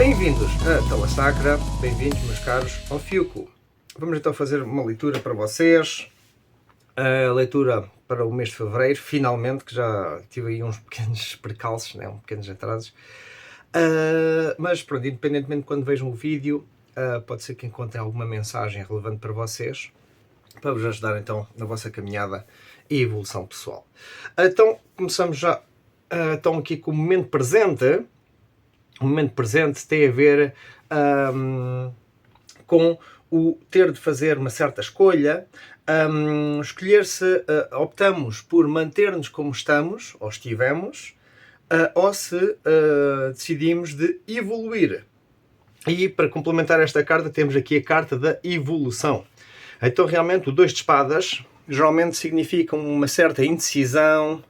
Bem-vindos a Tala Sacra, bem-vindos, meus caros, ao Fiuco. Vamos então fazer uma leitura para vocês, a leitura para o mês de fevereiro, finalmente, que já tive aí uns pequenos percalços, né? Pequenos atrasos. Mas pronto, independentemente de quando vejam o vídeo, pode ser que encontrem alguma mensagem relevante para vocês, para vos ajudar então na vossa caminhada e evolução pessoal. Então, começamos já então aqui com o momento presente. O momento presente tem a ver com o ter de fazer uma certa escolha, escolher se optamos por manter-nos como estamos, ou estivemos, ou se decidimos de evoluir. E para complementar esta carta, temos aqui a carta da evolução. Então realmente o 2 de espadas geralmente significa uma certa indecisão,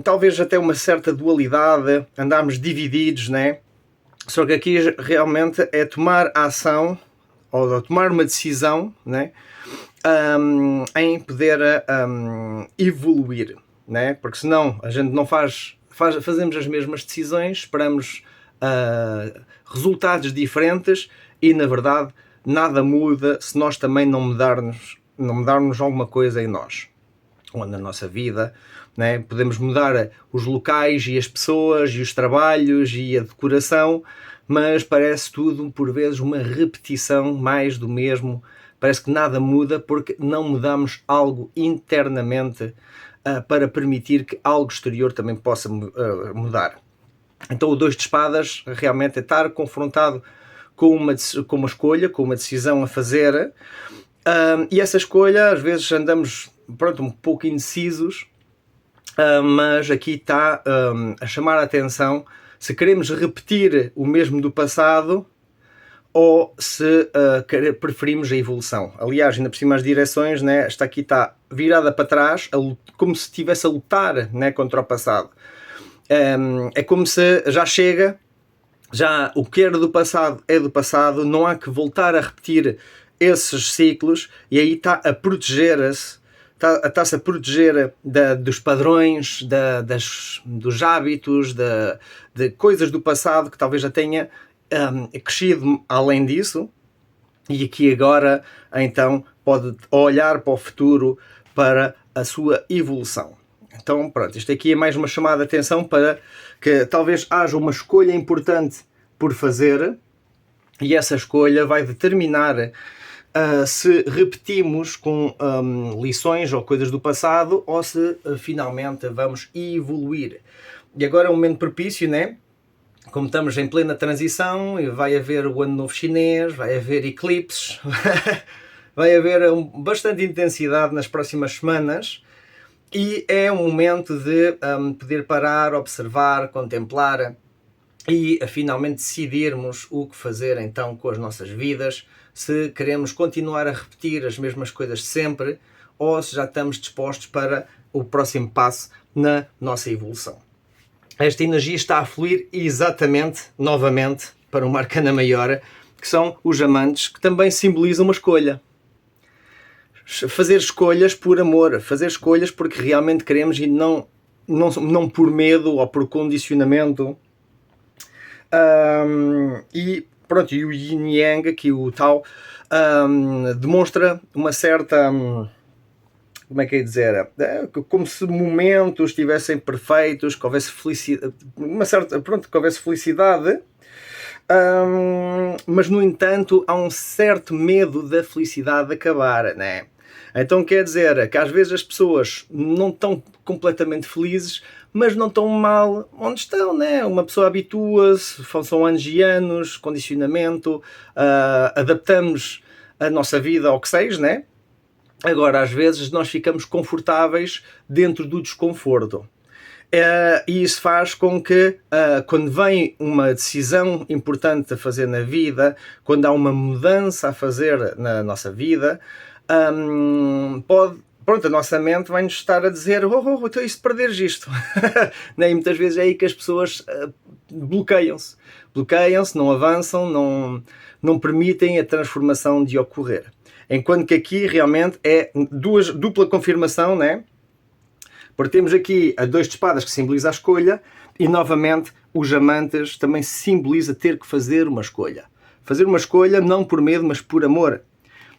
talvez até uma certa dualidade, andarmos divididos, né? Só que aqui realmente é tomar a ação, ou tomar uma decisão, né? Em poder evoluir, né? Porque senão a gente não fazemos as mesmas decisões, esperamos resultados diferentes e na verdade nada muda se nós também não mudarmos alguma coisa em nós ou na nossa vida, né? Podemos mudar os locais e as pessoas e os trabalhos e a decoração, mas parece tudo por vezes uma repetição mais do mesmo. Parece que nada muda porque não mudamos algo internamente para permitir que algo exterior também possa mudar. Então o 2 de espadas realmente é estar confrontado com uma escolha, com uma decisão a fazer, e essa escolha às vezes andamos um pouco indecisos, mas aqui está a chamar a atenção se queremos repetir o mesmo do passado ou se preferimos a evolução. Aliás, ainda por cima as direções, né, esta aqui está virada para trás, como se estivesse a lutar, né, contra o passado. É como se já chega, já o que era do passado é do passado, não há que voltar a repetir esses ciclos, e aí está a proteger-se, está-se a proteger dos padrões, dos hábitos, de coisas do passado que talvez já tenha crescido além disso, e aqui agora então pode olhar para o futuro, para a sua evolução. Então pronto, isto aqui é mais uma chamada de atenção para que talvez haja uma escolha importante por fazer, e essa escolha vai determinar se repetimos com lições ou coisas do passado ou se finalmente vamos evoluir. E agora é um momento propício, né? Como estamos em plena transição, vai haver o Ano Novo Chinês, vai haver eclipses, vai haver bastante intensidade nas próximas semanas, e é um momento de poder parar, observar, contemplar e finalmente decidirmos o que fazer então com as nossas vidas, se queremos continuar a repetir as mesmas coisas sempre ou se já estamos dispostos para o próximo passo na nossa evolução. Esta energia está a fluir exatamente, novamente, para uma arcana maior, que são os amantes, que também simbolizam uma escolha. Fazer escolhas por amor, fazer escolhas porque realmente queremos e não por medo ou por condicionamento. E pronto, e o Yin Yang, aqui o Tao, demonstra uma certa, como é que é dizer, como se momentos estivessem perfeitos, que houvesse felicidade, que houvesse felicidade, mas no entanto há um certo medo da felicidade acabar, né? Então quer dizer que às vezes as pessoas não estão completamente felizes, mas não estão mal onde estão, né? Uma pessoa habitua-se, são anos e anos, condicionamento, adaptamos a nossa vida ao que seja, né? Agora, às vezes nós ficamos confortáveis dentro do desconforto. E isso faz com que, quando vem uma decisão importante a fazer na vida, quando há uma mudança a fazer na nossa vida, a nossa mente vai-nos estar a dizer então e se perderes isto? E muitas vezes é aí que as pessoas bloqueiam-se, não avançam, não permitem a transformação de ocorrer. Enquanto que aqui realmente é dupla confirmação, né? Porque temos aqui a 2 de espadas que simboliza a escolha e novamente os amantes também simboliza ter que fazer uma escolha. Fazer uma escolha não por medo, mas por amor.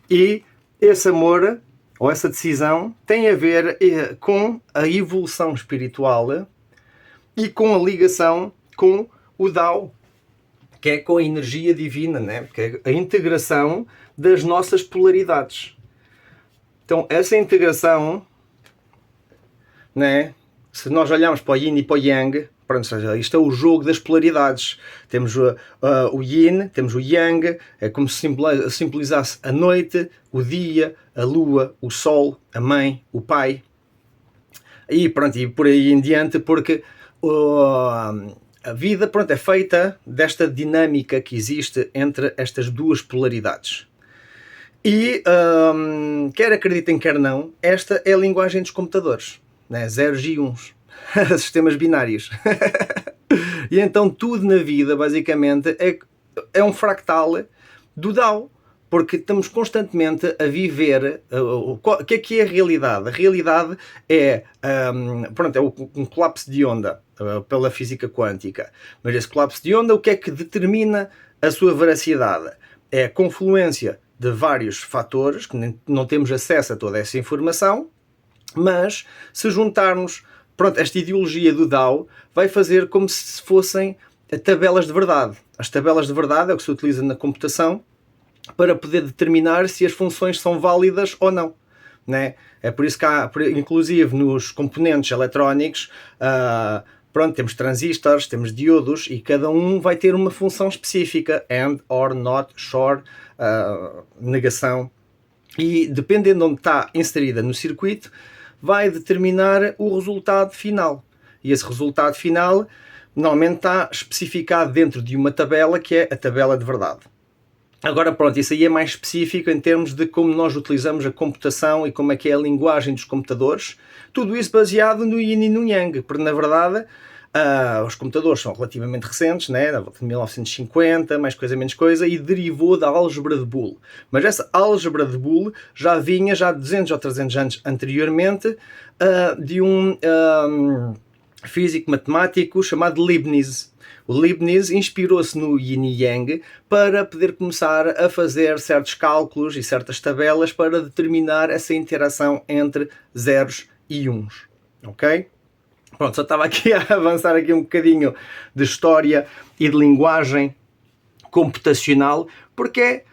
E esse amor, ou essa decisão, tem a ver com a evolução espiritual e com a ligação com o Tao, que é com a energia divina, né? Que é a integração das nossas polaridades. Então, essa integração, né? Se nós olharmos para o Yin e para o Yang, pronto, seja, isto é o jogo das polaridades. Temos o Yin, temos o Yang, é como se simbolizasse a noite, o dia, a lua, o sol, a mãe, o pai. E pronto, e por aí em diante, porque a vida, pronto, é feita desta dinâmica que existe entre estas duas polaridades. E, quer acreditem, quer não, esta é a linguagem dos computadores, né? Zeros e uns, sistemas binários. E então tudo na vida, basicamente, é um fractal do Tao, porque estamos constantemente a viver. O que é a realidade? A realidade é, pronto, é um colapso de onda pela física quântica. Mas esse colapso de onda, o que é que determina a sua veracidade? É a confluência de vários fatores, que não temos acesso a toda essa informação, mas se juntarmos, pronto, esta ideologia do Tao vai fazer como se fossem tabelas de verdade. As tabelas de verdade é o que se utiliza na computação para poder determinar se as funções são válidas ou não. Né? É por isso que há, inclusive nos componentes eletrónicos, pronto, temos transistores, temos diodos e cada um vai ter uma função específica, and, or, not, short, negação, e dependendo de onde está inserida no circuito, vai determinar o resultado final. E esse resultado final normalmente está especificado dentro de uma tabela que é a tabela de verdade. Agora pronto, isso aí é mais específico em termos de como nós utilizamos a computação e como é que é a linguagem dos computadores. Tudo isso baseado no Yin e no Yang, porque na verdade os computadores são relativamente recentes, né? Da volta de 1950, mais coisa menos coisa, e derivou da álgebra de Boole. Mas essa álgebra de Boole já vinha já 200 ou 300 anos anteriormente de um físico matemático chamado Leibniz. O Leibniz inspirou-se no Yin e Yang para poder começar a fazer certos cálculos e certas tabelas para determinar essa interação entre zeros e uns. Ok? Pronto, só estava aqui a avançar aqui um bocadinho de história e de linguagem computacional, porque é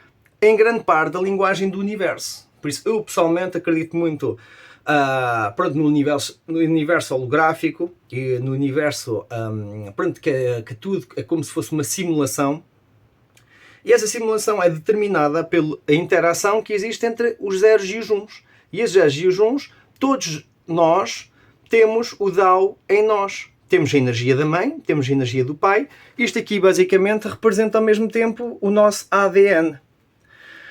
em grande parte a linguagem do universo. Por isso eu pessoalmente acredito muito pronto, no universo holográfico e no universo pronto, que tudo é como se fosse uma simulação, e essa simulação é determinada pela interação que existe entre os zeros e os uns. E os zeros e os uns, todos nós temos o Tao em nós. Temos a energia da mãe, temos a energia do pai. Isto aqui basicamente representa ao mesmo tempo o nosso ADN.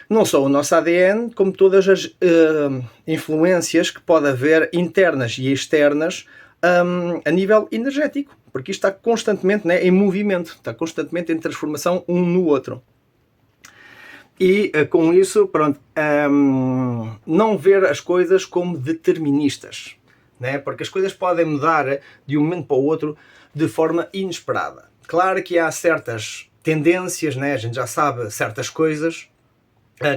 Não só o nosso ADN, como todas as influências que pode haver internas e externas a nível energético. Porque isto está constantemente, né, em movimento, está constantemente em transformação um no outro. E com isso, pronto, não ver as coisas como deterministas. Né? Porque as coisas podem mudar de um momento para o outro de forma inesperada. Claro que há certas tendências, né? A gente já sabe certas coisas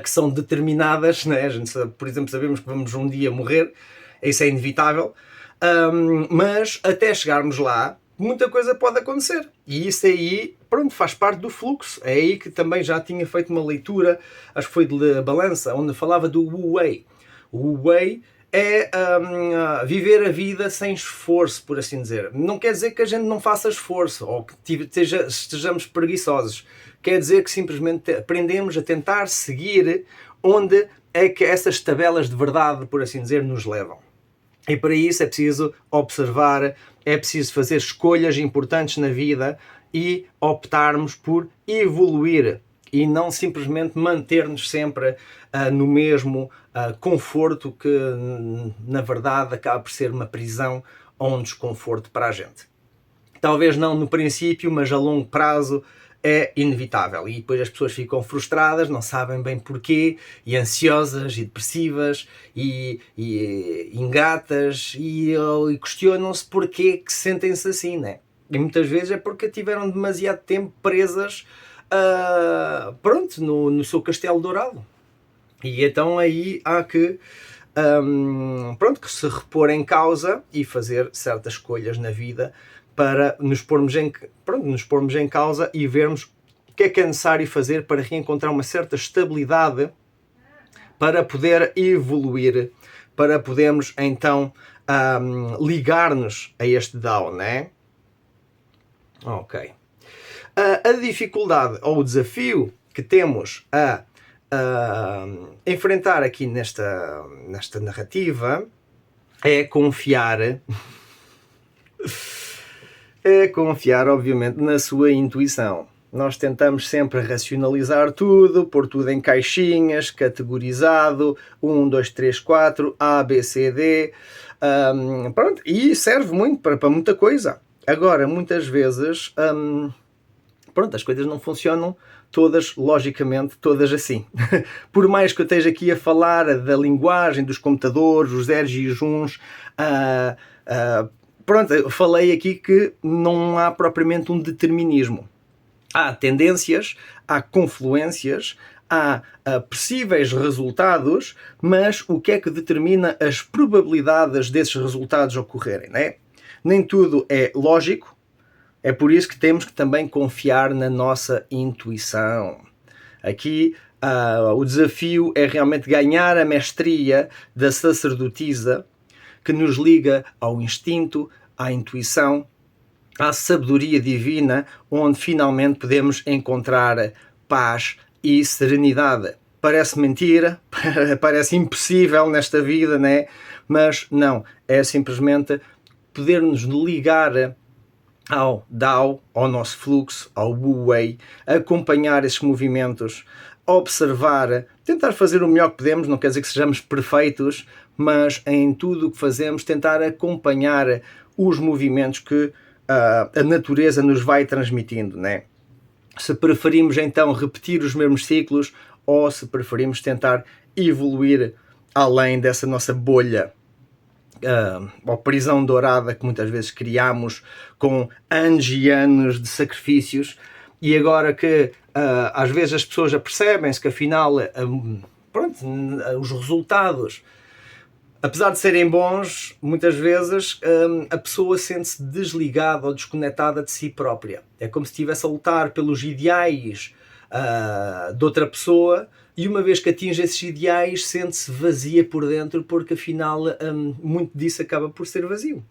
que são determinadas, né? A gente, por exemplo, sabemos que vamos um dia morrer, isso é inevitável, mas até chegarmos lá, muita coisa pode acontecer. E isso aí, pronto, faz parte do fluxo. É aí que também já tinha feito uma leitura, acho que foi de Balança, onde falava do Wu Wei. O Wu Wei é viver a vida sem esforço, por assim dizer. Não quer dizer que a gente não faça esforço ou que estejamos preguiçosos. Quer dizer que simplesmente aprendemos a tentar seguir onde é que essas tabelas de verdade, por assim dizer, nos levam. E para isso é preciso observar, é preciso fazer escolhas importantes na vida e optarmos por evoluir e não simplesmente manter-nos sempre no mesmo conforto que, na verdade, acaba por ser uma prisão ou um desconforto para a gente. Talvez não no princípio, mas a longo prazo é inevitável. E depois as pessoas ficam frustradas, não sabem bem porquê, e ansiosas, e depressivas, e ingratas, e questionam-se porquê que sentem-se assim, né? E muitas vezes é porque tiveram demasiado tempo presas, pronto, no seu castelo dourado. E então aí há que, pronto, que se repor em causa e fazer certas escolhas na vida para nos pormos em causa e vermos o que é necessário fazer para reencontrar uma certa estabilidade para poder evoluir, para podermos então ligar-nos a este Tao, né? Ok. A dificuldade ou o desafio que temos a enfrentar aqui nesta narrativa é confiar, obviamente, na sua intuição. Nós tentamos sempre racionalizar tudo, pôr tudo em caixinhas, categorizado, 1, 2, 3, 4, A, B, C, D, pronto, e serve muito para muita coisa. Agora, muitas vezes, pronto, as coisas não funcionam todas, logicamente, todas assim. Por mais que eu esteja aqui a falar da linguagem dos computadores, os zeros e os uns, pronto, eu falei aqui que não há propriamente um determinismo. Há tendências, há confluências, há possíveis resultados, mas o que é que determina as probabilidades desses resultados ocorrerem, né? Nem tudo é lógico, é por isso que temos que também confiar na nossa intuição. Aqui o desafio é realmente ganhar a mestria da sacerdotisa que nos liga ao instinto, à intuição, à sabedoria divina, onde finalmente podemos encontrar paz e serenidade. Parece mentira, parece impossível nesta vida, né? Mas não, é simplesmente poder-nos ligar ao Tao, ao nosso fluxo, ao Wu Wei, acompanhar esses movimentos, observar, tentar fazer o melhor que podemos, não quer dizer que sejamos perfeitos, mas em tudo o que fazemos, tentar acompanhar os movimentos que a natureza nos vai transmitindo, né? Se preferimos então repetir os mesmos ciclos ou se preferimos tentar evoluir além dessa nossa bolha ou prisão dourada que muitas vezes criamos com anos e anos de sacrifícios, e agora que às vezes as pessoas apercebem-se que afinal pronto, os resultados, apesar de serem bons, muitas vezes a pessoa sente-se desligada ou desconectada de si própria. É como se estivesse a lutar pelos ideais de outra pessoa, e uma vez que atinge esses ideais sente-se vazia por dentro, porque afinal muito disso acaba por ser vazio.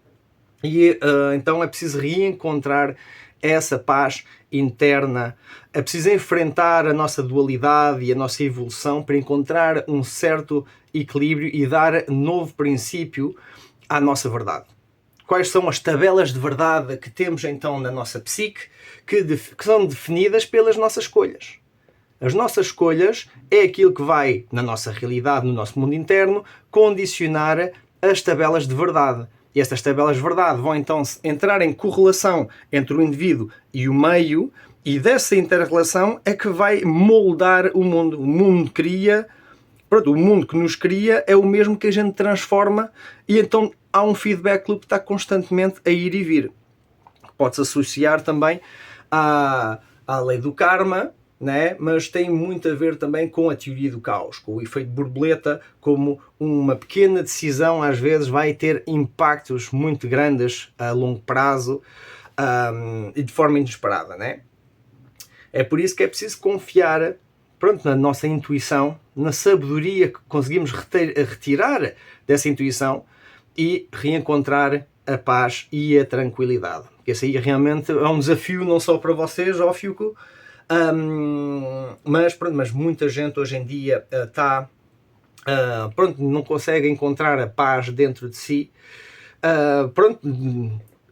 E então é preciso reencontrar essa paz interna, é preciso enfrentar a nossa dualidade e a nossa evolução para encontrar um certo equilíbrio e dar novo princípio à nossa verdade. Quais são as tabelas de verdade que temos então na nossa psique, que são definidas pelas nossas escolhas. As nossas escolhas é aquilo que vai, na nossa realidade, no nosso mundo interno, condicionar as tabelas de verdade. E estas tabelas de verdade vão então entrar em correlação entre o indivíduo e o meio, e dessa inter-relação é que vai moldar o mundo. O mundo cria, pronto, o mundo que nos cria é o mesmo que a gente transforma, e então há um feedback loop que está constantemente a ir e vir. Pode-se associar também à lei do karma, né? Mas tem muito a ver também com a teoria do caos, com o efeito borboleta, como uma pequena decisão às vezes vai ter impactos muito grandes a longo prazo e de forma inesperada, né? É por isso que é preciso confiar, pronto, na nossa intuição, na sabedoria que conseguimos retirar dessa intuição e reencontrar a paz e a tranquilidade. Porque esse aí realmente é um desafio não só para vocês, ó Fiuco, mas muita gente hoje em dia está pronto, não consegue encontrar a paz dentro de si, pronto,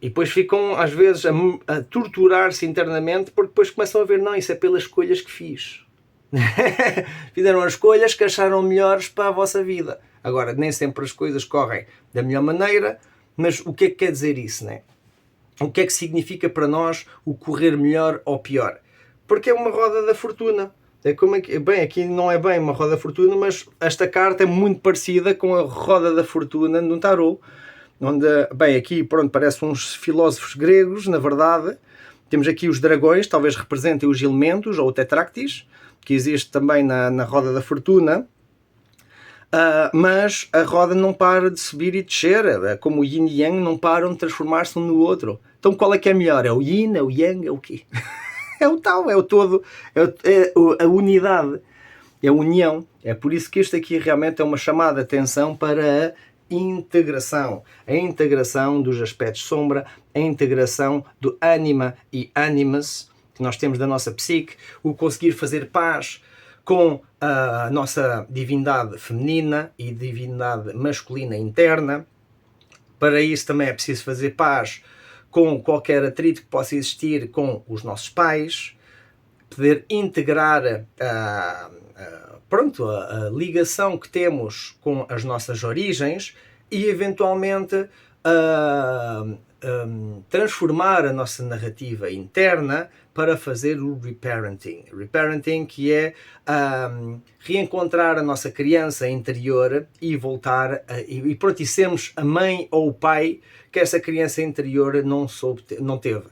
e depois ficam às vezes a torturar-se internamente, porque depois começam a ver, não, isso é pelas escolhas que fiz. Fizeram as escolhas que acharam melhores para a vossa vida. Agora, nem sempre as coisas correm da melhor maneira, mas o que é que quer dizer isso, né? O que é que significa para nós o correr melhor ou pior? Porque é uma roda da fortuna. É como bem, aqui não é bem uma roda da fortuna, mas esta carta é muito parecida com a roda da fortuna no tarot, onde, bem, aqui pronto, parece uns filósofos gregos, na verdade. Temos aqui os dragões, talvez representem os elementos, ou o tetráctis, que existe também na roda da fortuna. Mas a roda não para de subir e descer, como o yin e yang não param de transformar-se um no outro. Então qual é que é melhor? É o yin, é o yang, é o quê? É o tal, é o todo, é a unidade, é a união. É por isso que este aqui realmente é uma chamada de atenção para a integração dos aspectos sombra, a integração do ânima e animus que nós temos da nossa psique, o conseguir fazer paz com a nossa divindade feminina e divindade masculina interna. Para isso também é preciso fazer paz com qualquer atrito que possa existir com os nossos pais, poder integrar a ligação que temos com as nossas origens e eventualmente transformar a nossa narrativa interna para fazer o reparenting. Reparenting, que é reencontrar a nossa criança interior e voltar e sermos a mãe ou o pai que essa criança interior não teve.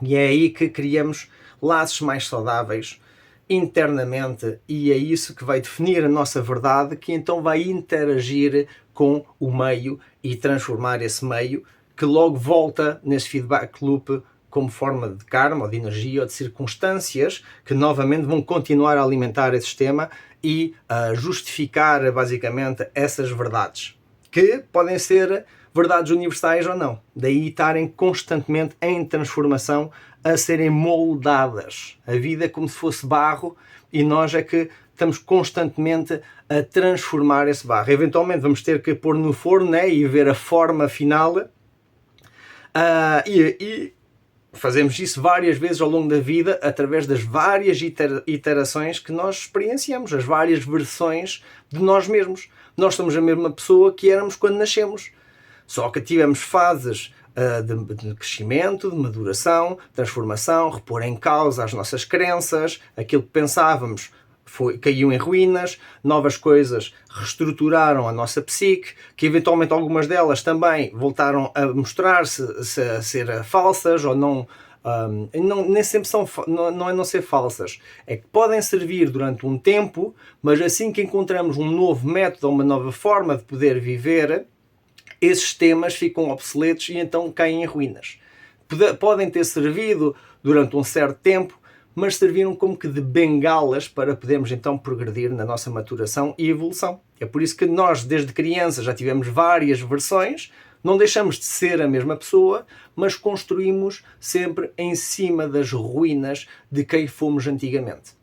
E é aí que criamos laços mais saudáveis internamente, e é isso que vai definir a nossa verdade, que então vai interagir com o meio e transformar esse meio, que logo volta nesse feedback loop como forma de karma, ou de energia, ou de circunstâncias que novamente vão continuar a alimentar esse sistema e a justificar basicamente essas verdades, que podem ser verdades universais ou não. Daí estarem constantemente em transformação, a serem moldadas. A vida é como se fosse barro e nós é que estamos constantemente a transformar esse barro. Eventualmente vamos ter que pôr no forno, né, e ver a forma final. E fazemos isso várias vezes ao longo da vida, através das várias iterações que nós experienciamos, as várias versões de nós mesmos. Nós somos a mesma pessoa que éramos quando nascemos. Só que tivemos fases de crescimento, de maduração, transformação, repor em causa as nossas crenças, aquilo que pensávamos caiu em ruínas, novas coisas reestruturaram a nossa psique, que eventualmente algumas delas também voltaram a mostrar-se a ser falsas ou não. Nem sempre são, não é não ser falsas, é que podem servir durante um tempo, mas assim que encontramos um novo método, uma nova forma de poder viver, esses temas ficam obsoletos e então caem em ruínas. Podem ter servido durante um certo tempo, mas serviram como que de bengalas para podermos então progredir na nossa maturação e evolução. É por isso que nós, desde criança, já tivemos várias versões, não deixamos de ser a mesma pessoa, mas construímos sempre em cima das ruínas de quem fomos antigamente.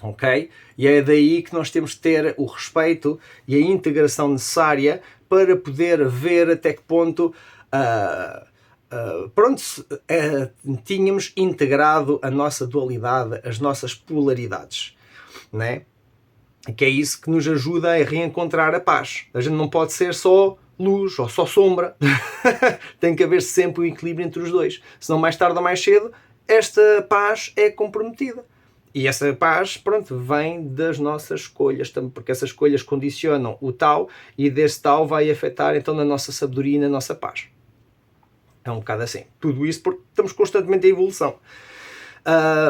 Ok? E é daí que nós temos de ter o respeito e a integração necessária para poder ver até que ponto tínhamos integrado a nossa dualidade, as nossas polaridades, né? Que é isso que nos ajuda a reencontrar a paz. A gente não pode ser só luz ou só sombra. Tem que haver sempre um equilíbrio entre os dois. Senão mais tarde ou mais cedo esta paz é comprometida. E essa paz, pronto, vem das nossas escolhas também, porque essas escolhas condicionam o tal e desse tal vai afetar então na nossa sabedoria e na nossa paz. É um bocado assim. Tudo isso porque estamos constantemente em evolução.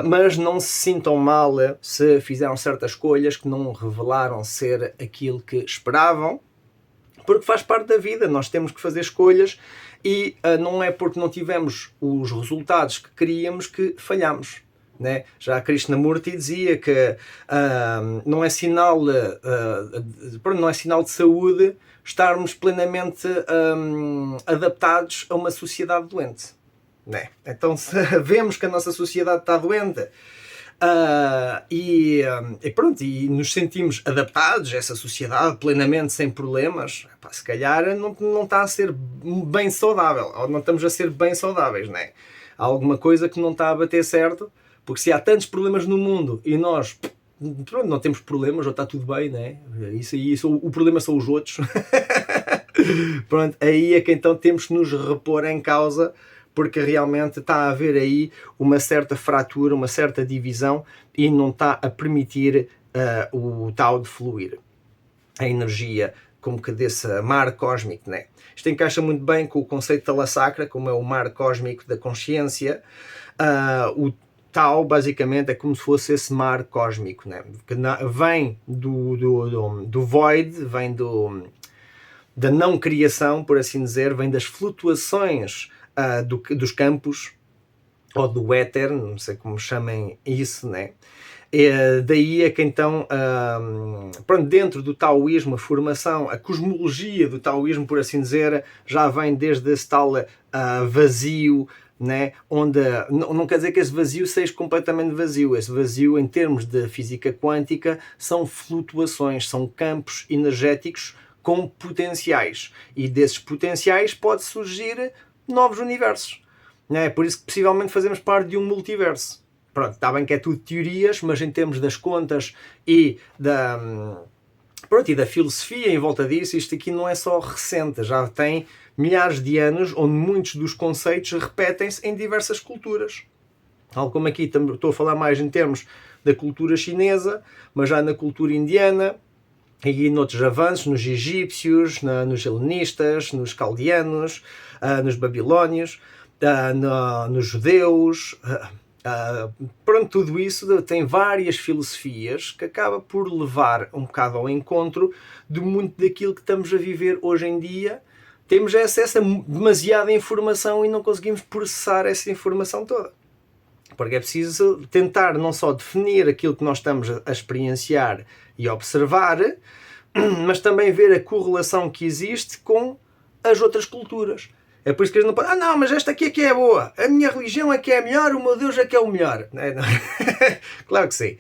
Mas não se sintam mal se fizeram certas escolhas que não revelaram ser aquilo que esperavam, porque faz parte da vida. Nós temos que fazer escolhas e não é porque não tivemos os resultados que queríamos que falhamos. Né? Já Krishnamurti dizia que não é sinal de saúde estarmos plenamente adaptados a uma sociedade doente. Né? Então, se vemos que a nossa sociedade está doente e nos sentimos adaptados a essa sociedade plenamente, sem problemas, se calhar não está a ser bem saudável, ou não estamos a ser bem saudáveis. Né? Há alguma coisa que não está a bater certo. Porque se há tantos problemas no mundo e nós não temos problemas, ou está tudo bem, né? O problema são os outros. Pronto, aí é que então temos que nos repor em causa, porque realmente está a haver aí uma certa fratura, uma certa divisão e não está a permitir o tal de fluir. A energia como que desse mar cósmico, né? Isto encaixa muito bem com o conceito da Talasacra, como é o mar cósmico da consciência. O Tao, basicamente, é como se fosse esse mar cósmico, né? Que vem do void, vem da não criação, por assim dizer, vem das flutuações dos campos, ou do éter, não sei como chamem isso, né? Daí é que então, pronto, dentro do taoísmo, a formação, a cosmologia do taoísmo, por assim dizer, já vem desde esse tal vazio, né? Onde não quer dizer que esse vazio seja completamente vazio. Esse vazio, em termos de física quântica, são flutuações, são campos energéticos com potenciais. E desses potenciais pode surgir novos universos. É por isso que possivelmente fazemos parte de um multiverso. Pronto, está bem que é tudo teorias, mas em termos das contas e da filosofia em volta disso, isto aqui não é só recente, já tem milhares de anos, onde muitos dos conceitos repetem-se em diversas culturas. Tal como aqui estou a falar mais em termos da cultura chinesa, mas já na cultura indiana, e noutros avanços, nos egípcios, nos helenistas, nos caldeanos, nos babilónios, nos judeus, pronto, tudo isso tem várias filosofias que acaba por levar um bocado ao encontro de muito daquilo que estamos a viver hoje em dia. Temos acesso a demasiada informação e não conseguimos processar essa informação toda. Porque é preciso tentar não só definir aquilo que nós estamos a experienciar e observar, mas também ver a correlação que existe com as outras culturas. É por isso que eles não podem, não, mas esta aqui é que é boa, a minha religião é que é a melhor, o meu Deus é que é o melhor. Claro que sim.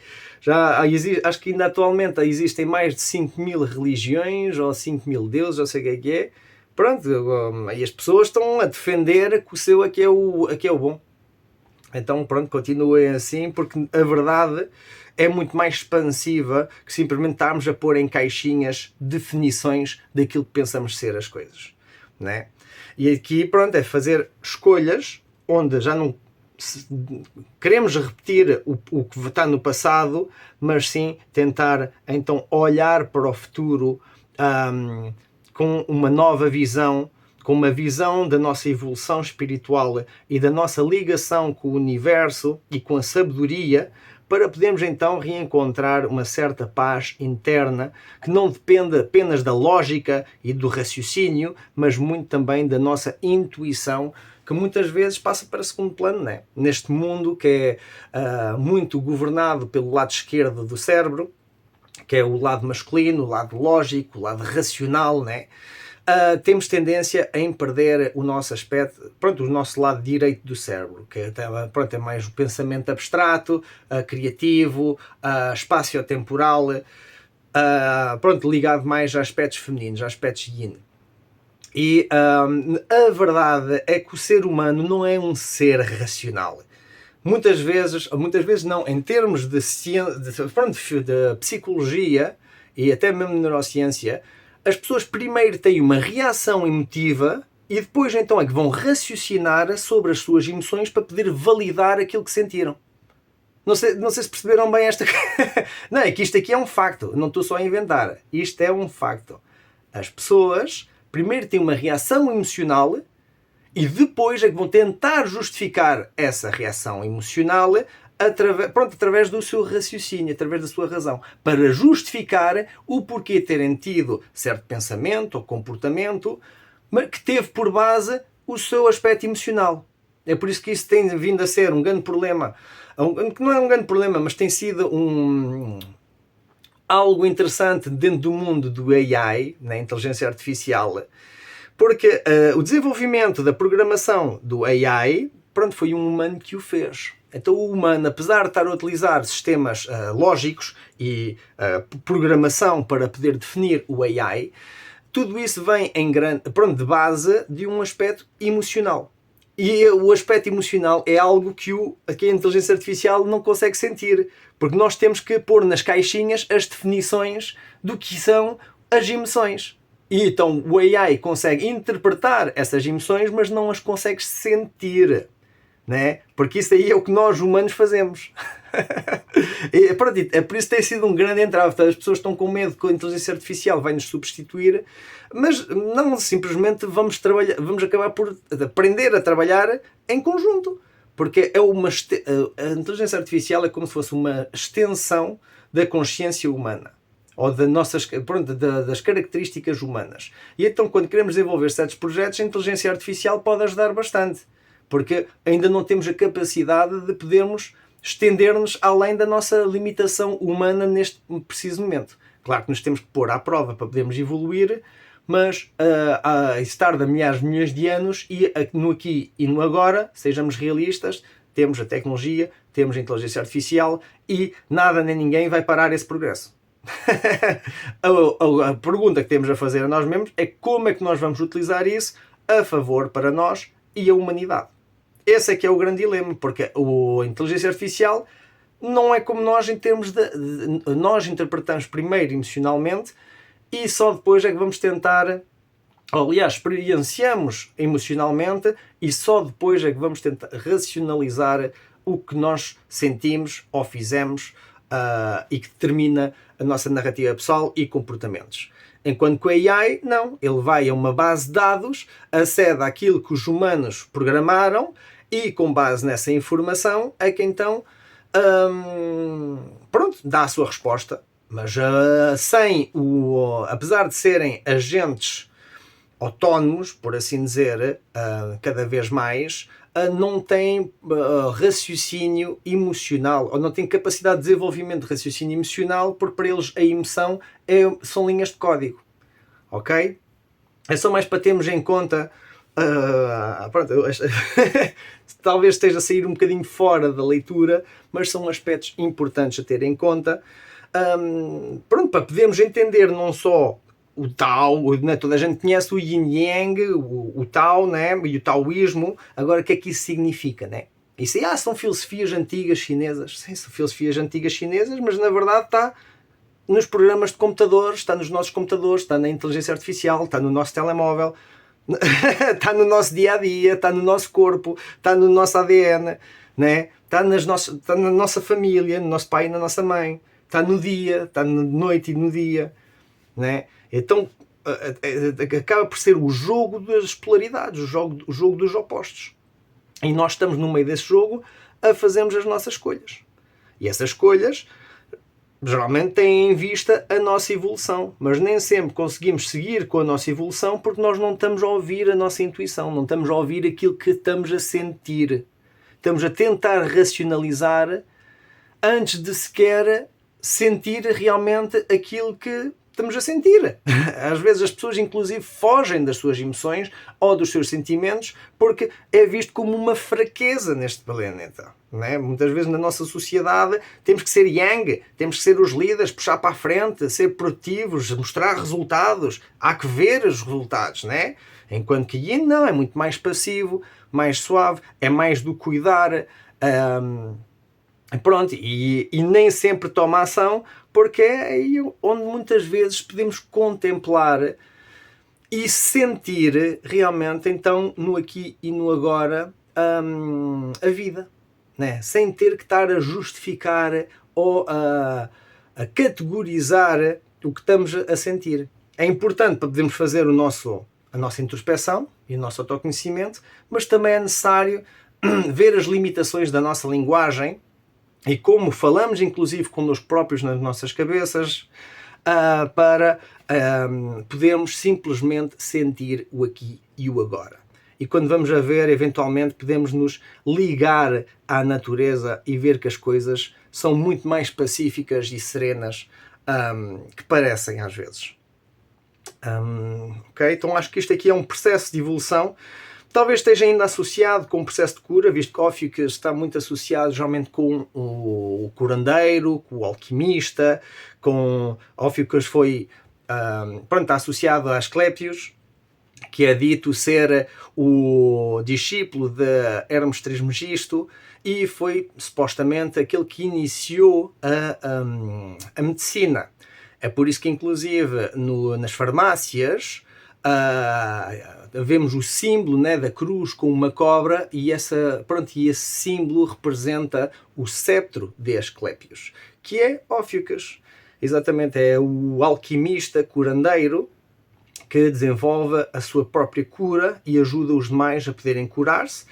Acho que ainda atualmente existem mais de 5.000 religiões, ou 5.000 deuses, ou sei o que é. Pronto, e as pessoas estão a defender que o seu é que é o bom. Então, pronto, continuem assim, porque a verdade é muito mais expansiva que simplesmente estarmos a pôr em caixinhas definições daquilo que pensamos ser as coisas, né? E aqui, pronto, é fazer escolhas onde já não queremos repetir o que está no passado, mas sim tentar então olhar para o futuro com uma nova visão, com uma visão da nossa evolução espiritual e da nossa ligação com o universo e com a sabedoria, para podermos então reencontrar uma certa paz interna que não depende apenas da lógica e do raciocínio, mas muito também da nossa intuição, que muitas vezes passa para segundo plano, né? Neste mundo que é muito governado pelo lado esquerdo do cérebro, que é o lado masculino, o lado lógico, o lado racional, né? Temos tendência em perder o nosso aspecto, pronto, o nosso lado direito do cérebro, que é mais o pensamento abstrato, criativo, espaciotemporal, ligado mais a aspectos femininos, a aspectos yin. E a verdade é que o ser humano não é um ser racional. Muitas vezes não, em termos de psicologia e até mesmo de neurociência, as pessoas primeiro têm uma reação emotiva e depois então é que vão raciocinar sobre as suas emoções para poder validar aquilo que sentiram. Não sei se perceberam bem esta... Não, é que isto aqui é um facto, não estou só a inventar. Isto é um facto. As pessoas primeiro têm uma reação emocional e depois é que vão tentar justificar essa reação emocional através do seu raciocínio, através da sua razão, para justificar o porquê terem tido certo pensamento ou comportamento, mas que teve por base o seu aspecto emocional. É por isso que isso tem vindo a ser um grande problema, que não é um grande problema, mas tem sido algo interessante dentro do mundo do AI, na inteligência artificial, porque o desenvolvimento da programação do AI, foi um humano que o fez. Então o humano, apesar de estar a utilizar sistemas lógicos e programação para poder definir o AI, tudo isso vem de base de um aspecto emocional. E o aspecto emocional é algo que a inteligência artificial não consegue sentir, porque nós temos que pôr nas caixinhas as definições do que são as emoções. E então o AI consegue interpretar essas emoções, mas não as consegue sentir. né? Porque isso aí é o que nós humanos fazemos. E, pronto, é por isso que tem sido um grande entrave. As pessoas estão com medo que a inteligência artificial vai nos substituir, mas não, simplesmente vamos acabar por aprender a trabalhar em conjunto, porque a inteligência artificial é como se fosse uma extensão da consciência humana, ou das características humanas. E então, quando queremos desenvolver certos projetos, a inteligência artificial pode ajudar bastante, porque ainda não temos a capacidade de podermos estender-nos além da nossa limitação humana neste preciso momento. Claro que nos temos que pôr à prova para podermos evoluir, mas isso tarda milhares de anos, e no aqui e no agora, sejamos realistas, temos a tecnologia, temos a inteligência artificial e nada nem ninguém vai parar esse progresso. A pergunta que temos a fazer a nós mesmos é como é que nós vamos utilizar isso a favor para nós e a humanidade. Esse é que é o grande dilema, porque a inteligência artificial não é como nós, em termos nós interpretamos primeiro emocionalmente e só depois é que vamos tentar, aliás, experienciamos emocionalmente e só depois é que vamos tentar racionalizar o que nós sentimos ou fizemos, e que determina a nossa narrativa pessoal e comportamentos. Enquanto que o AI, não. Ele vai a uma base de dados, acede àquilo que os humanos programaram e, com base nessa informação, é que então dá a sua resposta. Mas apesar de serem agentes autónomos, por assim dizer, cada vez mais, não têm raciocínio emocional, ou não têm capacidade de desenvolvimento de raciocínio emocional, porque para eles a emoção são linhas de código. Ok? É só mais para termos em conta. Talvez esteja a sair um bocadinho fora da leitura, mas são aspectos importantes a ter em conta. Para podermos entender não só o Tao, né? Toda a gente conhece o Yin Yang, o Tao, né? E o Taoísmo. Agora, o que é que isso significa, né? Isso são filosofias antigas chinesas. Sim, são filosofias antigas chinesas, mas na verdade está nos programas de computadores, está nos nossos computadores, está na inteligência artificial, está no nosso telemóvel, está no nosso dia a dia, está no nosso corpo, está no nosso ADN, né? Está na nossa família, no nosso pai e na nossa mãe, está no dia, está na noite e no dia, né? Então acaba por ser o jogo das polaridades, o jogo dos opostos. E nós estamos no meio desse jogo a fazermos as nossas escolhas. E essas escolhas geralmente têm em vista a nossa evolução, mas nem sempre conseguimos seguir com a nossa evolução porque nós não estamos a ouvir a nossa intuição, não estamos a ouvir aquilo que estamos a sentir. Estamos a tentar racionalizar antes de sequer sentir realmente aquilo que estamos a sentir. Às vezes as pessoas inclusive fogem das suas emoções ou dos seus sentimentos porque é visto como uma fraqueza neste planeta, não é? Muitas vezes na nossa sociedade temos que ser yang, temos que ser os líderes, puxar para a frente, ser produtivos, mostrar resultados, há que ver os resultados, não é? Enquanto que yin não, é muito mais passivo, mais suave, é mais do cuidar, pronto, e nem sempre toma ação, porque é aí onde muitas vezes podemos contemplar e sentir realmente, então, no aqui e no agora, a vida, né? Sem ter que estar a justificar ou a categorizar o que estamos a sentir. É importante para podermos fazer a nossa introspeção e o nosso autoconhecimento, mas também é necessário ver as limitações da nossa linguagem e como falamos inclusive connosco próprios nas nossas cabeças, para podermos simplesmente sentir o aqui e o agora. E quando vamos a ver, eventualmente podemos nos ligar à natureza e ver que as coisas são muito mais pacíficas e serenas que parecem às vezes. Okay? Então acho que isto aqui é um processo de evolução. Talvez esteja ainda associado com o processo de cura, visto que Óficos está muito associado geralmente com o curandeiro, com o alquimista, com Óficos está associado a Asclépios, que é dito ser o discípulo de Hermes Trismegisto e foi supostamente aquele que iniciou a medicina. É por isso que inclusive nas farmácias vemos o símbolo, né, da cruz com uma cobra e esse símbolo representa o cetro de Asclépios, que é Ófiucas. Exatamente, é o alquimista curandeiro que desenvolve a sua própria cura e ajuda os demais a poderem curar-se,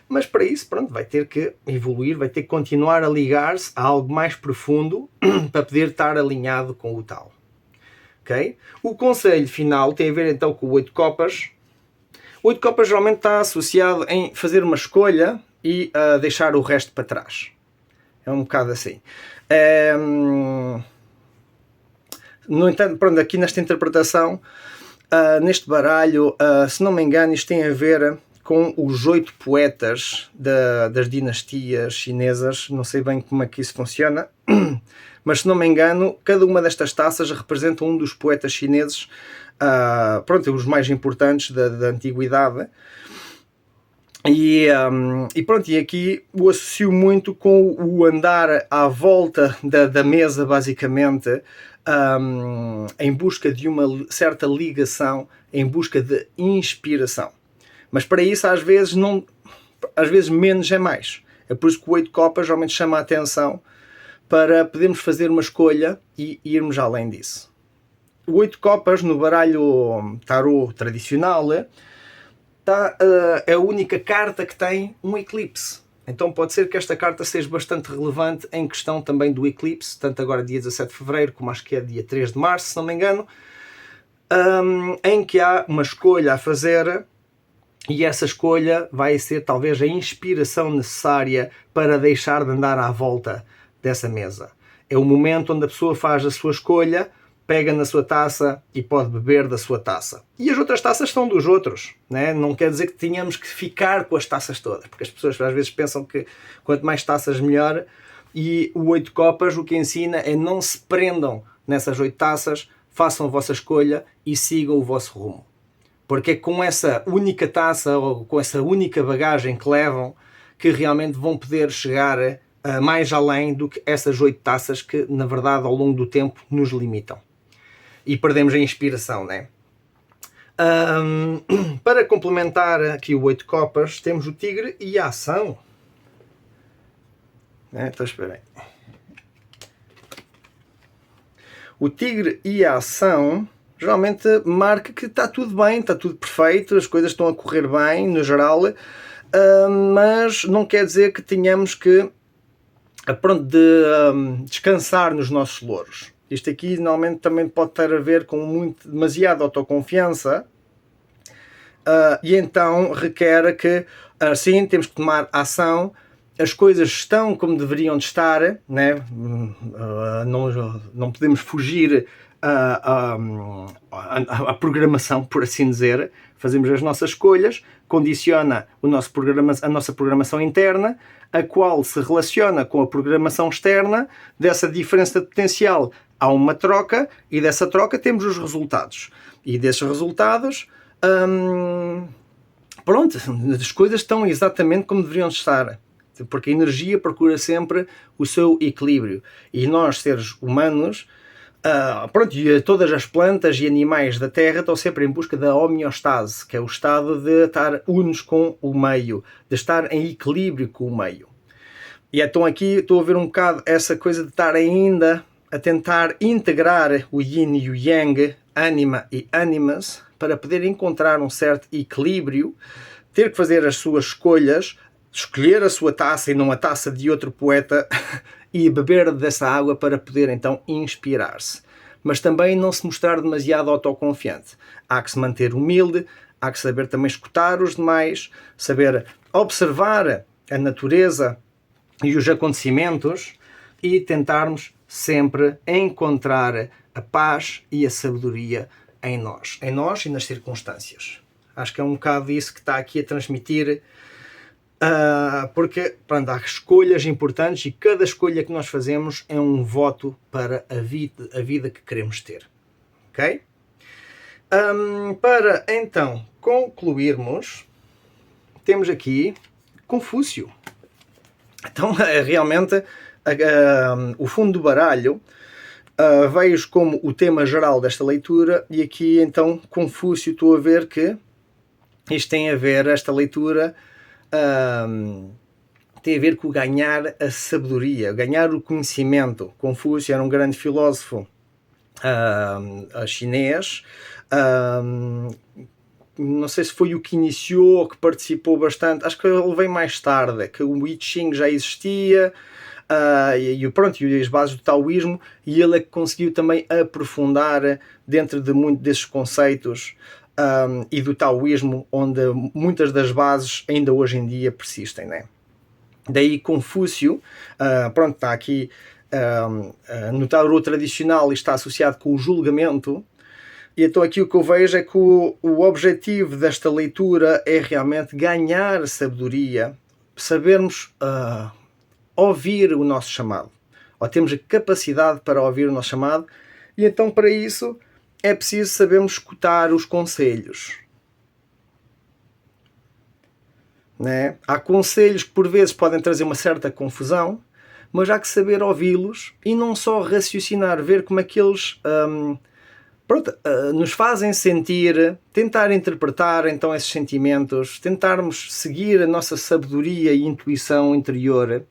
mas para isso, vai ter que evoluir, vai ter que continuar a ligar-se a algo mais profundo para poder estar alinhado com o tal. Okay? O conselho final tem a ver então com o 8 copas. O 8 copas geralmente está associado em fazer uma escolha e deixar o resto para trás. É um bocado assim. No entanto, aqui nesta interpretação, neste baralho, se não me engano, isto tem a ver com os 8 poetas das dinastias chinesas. Não sei bem como é que isso funciona, mas se não me engano, cada uma destas taças representa um dos poetas chineses, os mais importantes da antiguidade. E aqui o associo muito com o andar à volta da mesa, basicamente, em busca de uma certa ligação, em busca de inspiração. Mas para isso, às vezes menos é mais. É por isso que o 8 copas geralmente chama a atenção para podermos fazer uma escolha e irmos além disso. O 8 copas no baralho tarot tradicional é a única carta que tem um eclipse. Então pode ser que esta carta seja bastante relevante em questão também do eclipse, tanto agora dia 17 de fevereiro como acho que é dia 3 de março, se não me engano, em que há uma escolha a fazer e essa escolha vai ser talvez a inspiração necessária para deixar de andar à volta dessa mesa. É o momento onde a pessoa faz a sua escolha, pega na sua taça e pode beber da sua taça. E as outras taças são dos outros, né? Não quer dizer que tenhamos que ficar com as taças todas, porque as pessoas às vezes pensam que quanto mais taças melhor, e o 8 copas o que ensina é não se prendam nessas 8 taças, façam a vossa escolha e sigam o vosso rumo. Porque é com essa única taça ou com essa única bagagem que levam que realmente vão poder chegar mais além do que essas 8 taças que, na verdade, ao longo do tempo nos limitam. E perdemos a inspiração, né? Para complementar aqui o 8 copas, temos o tigre e a ação. Então, espera aí. O tigre e a ação geralmente marca que está tudo bem, está tudo perfeito, as coisas estão a correr bem, no geral, mas não quer dizer que tenhamos que descansar nos nossos louros. Isto aqui normalmente também pode ter a ver com demasiada autoconfiança e então requer que, sim, temos que tomar ação, as coisas estão como deveriam de estar, né? Não podemos fugir à programação, por assim dizer. Fazemos as nossas escolhas, condiciona a nossa programação interna, a qual se relaciona com a programação externa. Dessa diferença de potencial há uma troca e dessa troca temos os resultados. E desses resultados, as coisas estão exatamente como deveriam estar. Porque a energia procura sempre o seu equilíbrio. E nós, seres humanos, e todas as plantas e animais da Terra estão sempre em busca da homeostase, que é o estado de estar unos com o meio, de estar em equilíbrio com o meio. E então aqui estou a ver um bocado essa coisa de estar ainda a tentar integrar o yin e o yang, anima e animas, para poder encontrar um certo equilíbrio, ter que fazer as suas escolhas, escolher a sua taça e não a taça de outro poeta e beber dessa água para poder então inspirar-se. Mas também não se mostrar demasiado autoconfiante. Há que se manter humilde, há que saber também escutar os demais, saber observar a natureza e os acontecimentos e tentarmos sempre encontrar a paz e a sabedoria em nós e nas circunstâncias. Acho que é um bocado isso que está aqui a transmitir, porque há escolhas importantes e cada escolha que nós fazemos é um voto para a vida que queremos ter. Ok? Para então concluirmos, temos aqui Confúcio. Então, realmente, o fundo do baralho vejo como o tema geral desta leitura, e aqui então Confúcio, estou a ver que isto tem a ver, esta leitura tem a ver com ganhar a sabedoria, ganhar o conhecimento. Confúcio era um grande filósofo chinês, não sei se foi o que iniciou ou que participou bastante, acho que ele veio mais tarde, que o I Ching já existia, e as bases do taoísmo, e ele é que conseguiu também aprofundar dentro de muito desses conceitos e do taoísmo, onde muitas das bases ainda hoje em dia persistem, né? Daí Confúcio, está aqui no tarô tradicional e está associado com o julgamento. E então aqui o que eu vejo é que o objetivo desta leitura é realmente ganhar sabedoria, sabermos ouvir o nosso chamado, ou temos a capacidade para ouvir o nosso chamado, e então para isso é preciso sabermos escutar os conselhos. Né? Há conselhos que por vezes podem trazer uma certa confusão, mas há que saber ouvi-los e não só raciocinar, ver como é que eles nos fazem sentir, tentar interpretar então esses sentimentos, tentarmos seguir a nossa sabedoria e intuição interior,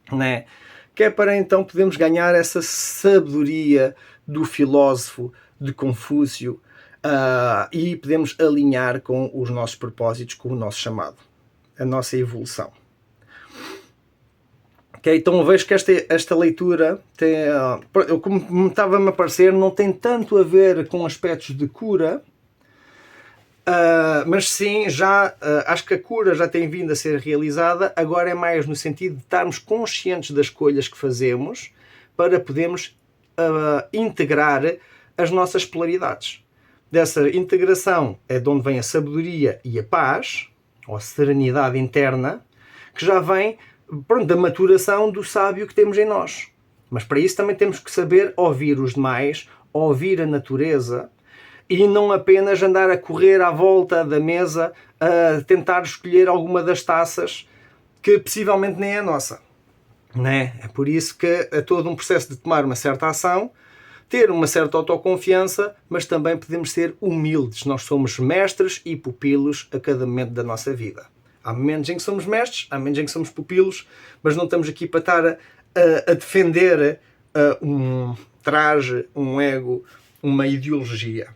né? Que é para então podermos ganhar essa sabedoria do filósofo de Confúcio e podemos alinhar com os nossos propósitos, com o nosso chamado, a nossa evolução. Okay, então vejo que esta leitura tem, como estava-me a parecer, não tem tanto a ver com aspectos de cura, mas sim, acho que a cura já tem vindo a ser realizada, agora é mais no sentido de estarmos conscientes das escolhas que fazemos para podermos integrar as nossas polaridades. Dessa integração é de onde vem a sabedoria e a paz, ou a serenidade interna, que já vem da maturação do sábio que temos em nós. Mas para isso também temos que saber ouvir os demais, ouvir a natureza, e não apenas andar a correr à volta da mesa a tentar escolher alguma das taças que possivelmente nem é nossa. Né? É por isso que é todo um processo de tomar uma certa ação, ter uma certa autoconfiança, mas também podemos ser humildes. Nós somos mestres e pupilos a cada momento da nossa vida. Há momentos em que somos mestres, há momentos em que somos pupilos, mas não estamos aqui para estar a defender um traje, um ego, uma ideologia.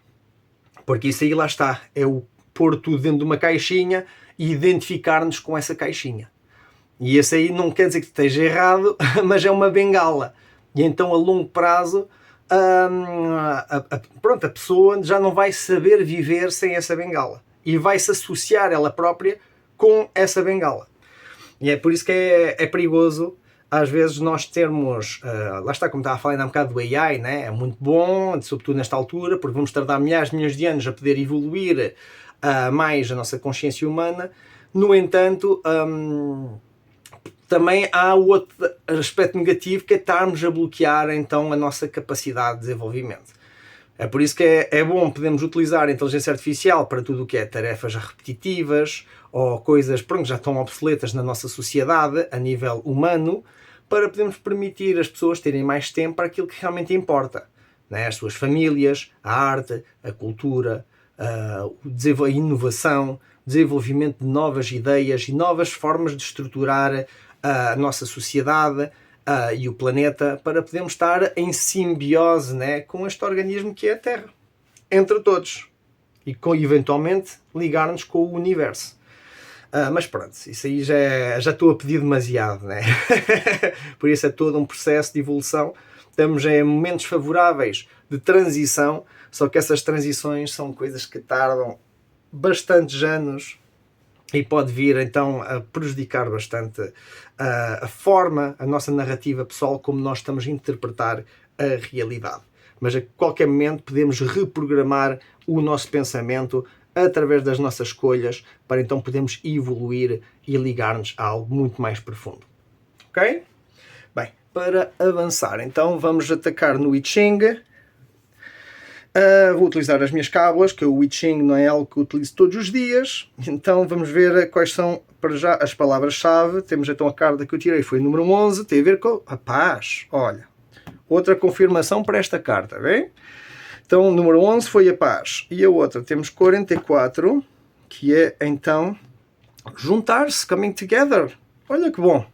Porque isso aí lá está, é o pôr tudo dentro de uma caixinha e identificar-nos com essa caixinha. E esse aí não quer dizer que esteja errado, mas é uma bengala. E então a longo prazo a pessoa já não vai saber viver sem essa bengala. E vai se associar ela própria com essa bengala. E é por isso que é perigoso às vezes nós termos, lá está, como estava a falar ainda há um bocado do AI, né? É muito bom, sobretudo nesta altura, porque vamos tardar milhares de anos a poder evoluir mais a nossa consciência humana. No entanto, também há o outro aspecto negativo, que é estarmos a bloquear então a nossa capacidade de desenvolvimento. É por isso que é bom podermos utilizar a inteligência artificial para tudo o que é tarefas repetitivas ou coisas que já estão obsoletas na nossa sociedade a nível humano, para podermos permitir as pessoas terem mais tempo para aquilo que realmente importa, né? As suas famílias, a arte, a cultura, a inovação, desenvolvimento de novas ideias e novas formas de estruturar a nossa sociedade e o planeta, para podermos estar em simbiose, né, com este organismo que é a Terra, entre todos, e eventualmente ligar-nos com o universo. Mas pronto, isso aí já estou a pedir demasiado, né? Por isso é todo um processo de evolução. Estamos em momentos favoráveis de transição, só que essas transições são coisas que tardam bastantes anos e pode vir então a prejudicar bastante a forma, a nossa narrativa pessoal, como nós estamos a interpretar a realidade. Mas a qualquer momento podemos reprogramar o nosso pensamento através das nossas escolhas, para então podermos evoluir e ligar-nos a algo muito mais profundo. Ok? Bem, para avançar, então vamos atacar no I Ching. Vou utilizar as minhas cábulas, que o I Ching não é algo que eu utilizo todos os dias, então vamos ver quais são, para já, as palavras-chave. Temos então a carta que eu tirei, foi o número 11, tem a ver com a paz. Olha, outra confirmação para esta carta, bem? Então, o número 11 foi a paz. E a outra, temos 44, que é, então, juntar-se, coming together. Olha que bom.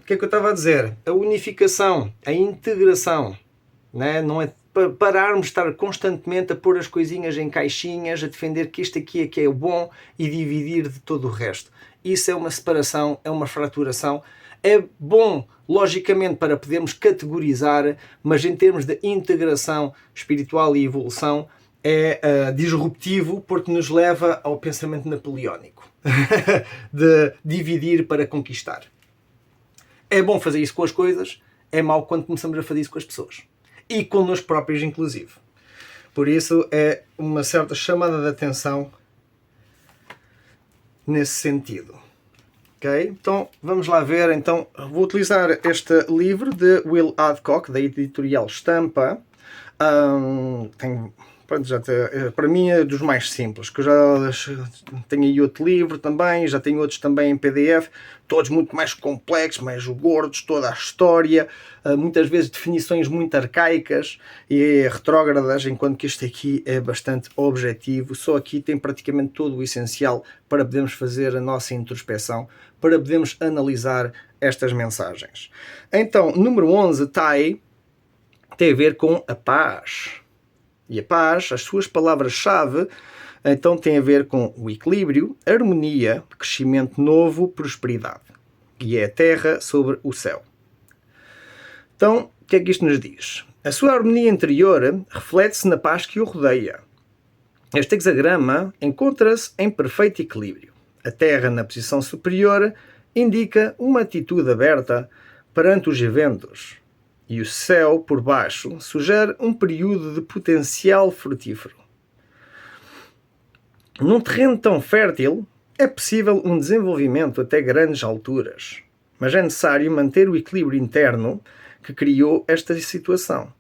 O que é que eu estava a dizer? A unificação, a integração, né? Não é pararmos de estar constantemente a pôr as coisinhas em caixinhas, a defender que isto aqui é que é o bom e dividir de todo o resto. Isso é uma separação, é uma fraturação. É bom, logicamente, para podermos categorizar, mas em termos de integração espiritual e evolução, é disruptivo porque nos leva ao pensamento napoleónico de dividir para conquistar. É bom fazer isso com as coisas, é mau quando começamos a fazer isso com as pessoas. E connosco próprios, inclusive. Por isso é uma certa chamada de atenção nesse sentido. Okay? Então, vamos lá ver. Então, vou utilizar este livro de Will Adcock, da editorial Estampa. Para mim é dos mais simples, que eu já tenho aí outro livro também, já tenho outros também em PDF, todos muito mais complexos, mais gordos, toda a história, muitas vezes definições muito arcaicas e retrógradas, enquanto que este aqui é bastante objetivo. Só aqui tem praticamente todo o essencial para podermos fazer a nossa introspeção, para podermos analisar estas mensagens. Então, número 11, Tai, tem a ver com a paz. E a paz, as suas palavras-chave, então tem a ver com o equilíbrio, harmonia, crescimento novo, prosperidade. E é a terra sobre o céu. Então, o que é que isto nos diz? A sua harmonia interior reflete-se na paz que o rodeia. Este hexagrama encontra-se em perfeito equilíbrio. A terra, na posição superior, indica uma atitude aberta perante os eventos. E o céu, por baixo, sugere um período de potencial frutífero. Num terreno tão fértil, é possível um desenvolvimento até grandes alturas, mas é necessário manter o equilíbrio interno que criou esta situação.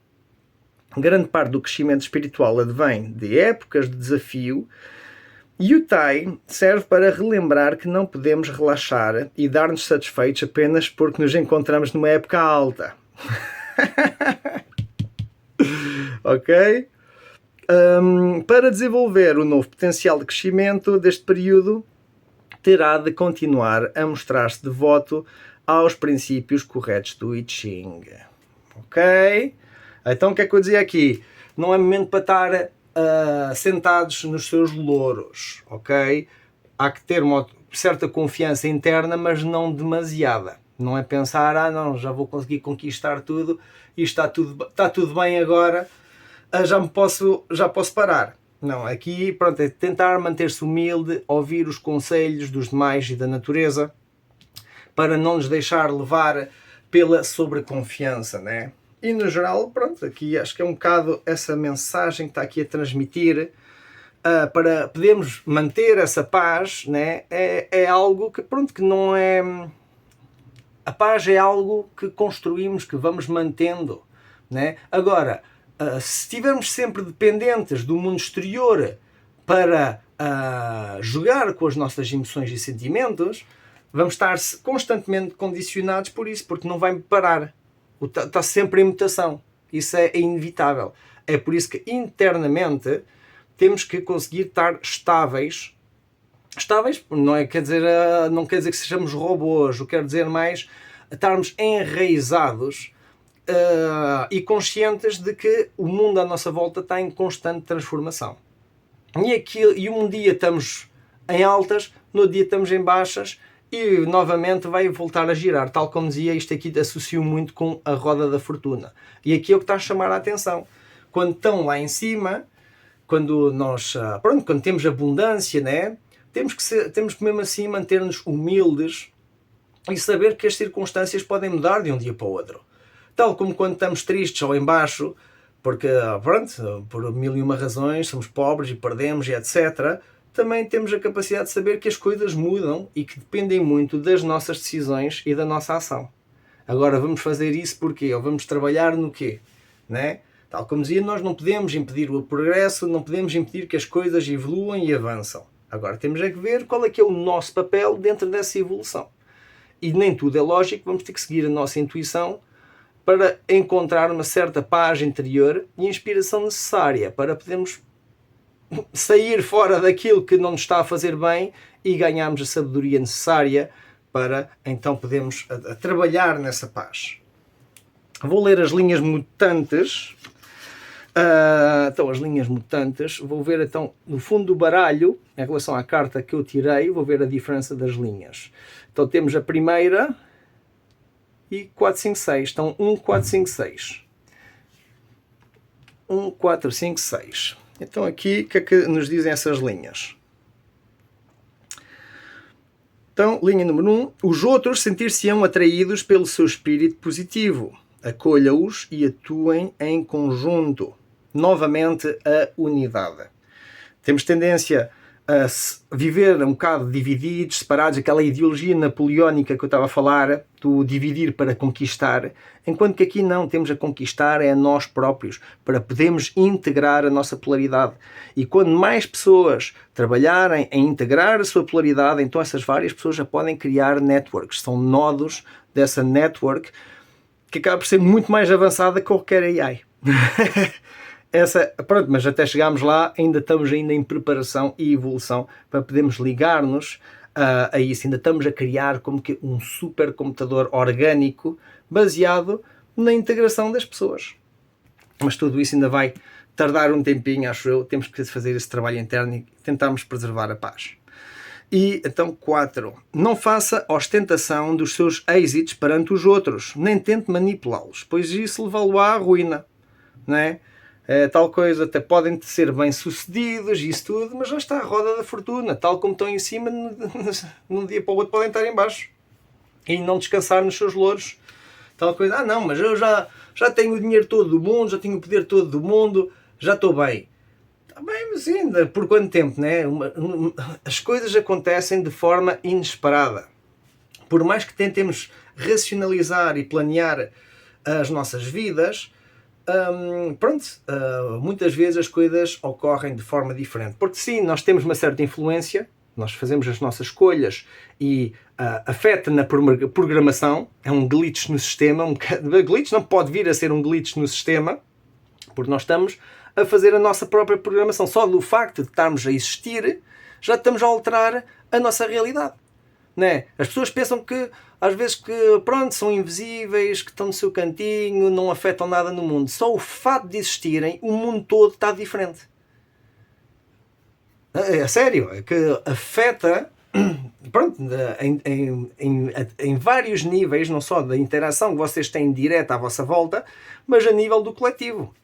Grande parte do crescimento espiritual advém de épocas de desafio, e o Tai serve para relembrar que não podemos relaxar e dar-nos satisfeitos apenas porque nos encontramos numa época alta. Ok? Para desenvolver o novo potencial de crescimento deste período, terá de continuar a mostrar-se devoto aos princípios corretos do I Ching. Ok? Então o que é que eu dizia aqui? Não é momento para estar sentados nos seus louros. Ok? Há que ter uma certa confiança interna, mas não demasiada. Não é pensar, não, já vou conseguir conquistar tudo e está tudo bem agora, já posso parar. Não, aqui pronto, é tentar manter-se humilde, ouvir os conselhos dos demais e da natureza, para não nos deixar levar pela sobreconfiança, né? E no geral, pronto, aqui acho que é um bocado essa mensagem que está aqui a transmitir, para podermos manter essa paz, né? É algo que, pronto, que não é... A paz é algo que construímos, que vamos mantendo, né? Agora, se estivermos sempre dependentes do mundo exterior para jogar com as nossas emoções e sentimentos, vamos estar constantemente condicionados por isso, porque não vai parar. Está sempre em mutação. Isso é inevitável. É por isso que internamente temos que conseguir estar estáveis, não quer dizer que sejamos robôs, eu quero dizer mais estarmos enraizados e conscientes de que o mundo à nossa volta está em constante transformação. E um dia estamos em altas, no outro dia estamos em baixas e novamente vai voltar a girar. Tal como dizia, isto aqui associo muito com a roda da fortuna. E aqui é o que está a chamar a atenção. Quando estão lá em cima, quando temos abundância, né? Temos que mesmo assim manter-nos humildes e saber que as circunstâncias podem mudar de um dia para o outro. Tal como quando estamos tristes ou em baixo, porque por mil e uma razões, somos pobres e perdemos e etc., também temos a capacidade de saber que as coisas mudam e que dependem muito das nossas decisões e da nossa ação. Agora, vamos fazer isso porquê? Ou vamos trabalhar no quê? Né? Tal como dizia, nós não podemos impedir o progresso, não podemos impedir que as coisas evoluam e avançam. Agora temos é que ver qual é que é o nosso papel dentro dessa evolução. E nem tudo é lógico, vamos ter que seguir a nossa intuição para encontrar uma certa paz interior e inspiração necessária para podermos sair fora daquilo que não nos está a fazer bem e ganharmos a sabedoria necessária para então podermos trabalhar nessa paz. Vou ler as linhas mutantes. Então, as linhas mutantes, vou ver então no fundo do baralho, em relação à carta que eu tirei, vou ver a diferença das linhas. Então temos a primeira e 4, 5, 6. Então 1, 4, 5, 6. 1, 4, 5, 6. Então aqui, o que é que nos dizem essas linhas? Então, linha número 1. Os outros sentir-se-ão atraídos pelo seu espírito positivo. Acolha-os e atuem em conjunto. Novamente, a unidade. Temos tendência a viver um bocado divididos, separados, aquela ideologia napoleónica que eu estava a falar, do dividir para conquistar, enquanto que aqui não, temos a conquistar é a nós próprios, para podermos integrar a nossa polaridade. E quando mais pessoas trabalharem em integrar a sua polaridade, então essas várias pessoas já podem criar networks, são nodos dessa network, que acaba por ser muito mais avançada que qualquer AI. Pronto, mas até chegarmos lá, estamos em preparação e evolução para podermos ligar-nos a isso. Ainda estamos a criar como que um supercomputador orgânico baseado na integração das pessoas. Mas tudo isso ainda vai tardar um tempinho, acho eu. Temos que fazer esse trabalho interno e tentarmos preservar a paz. E então 4. Não faça ostentação dos seus êxitos perante os outros, nem tente manipulá-los, pois isso levá-lo à ruína, não é? Tal coisa, até podem ser bem-sucedidos e isso tudo, mas lá está a roda da fortuna, tal como estão em cima, num dia para o outro podem estar em baixo e não descansar nos seus louros. Tal coisa, não, mas eu já tenho o dinheiro todo do mundo, já tenho o poder todo do mundo, já estou bem. Está bem, mas ainda, por quanto tempo, né? As coisas acontecem de forma inesperada. Por mais que tentemos racionalizar e planear as nossas vidas, muitas vezes as coisas ocorrem de forma diferente. Porque sim, nós temos uma certa influência, nós fazemos as nossas escolhas e afeta na programação, é um glitch no sistema, glitch não pode vir a ser um glitch no sistema, porque nós estamos a fazer a nossa própria programação. Só do facto de estarmos a existir, já estamos a alterar a nossa realidade. Né? As pessoas pensam que às vezes que são invisíveis, que estão no seu cantinho, não afetam nada no mundo. Só o facto de existirem, o mundo todo está diferente. É sério, é que afeta em vários níveis, não só da interação que vocês têm direta à vossa volta, mas a nível do coletivo.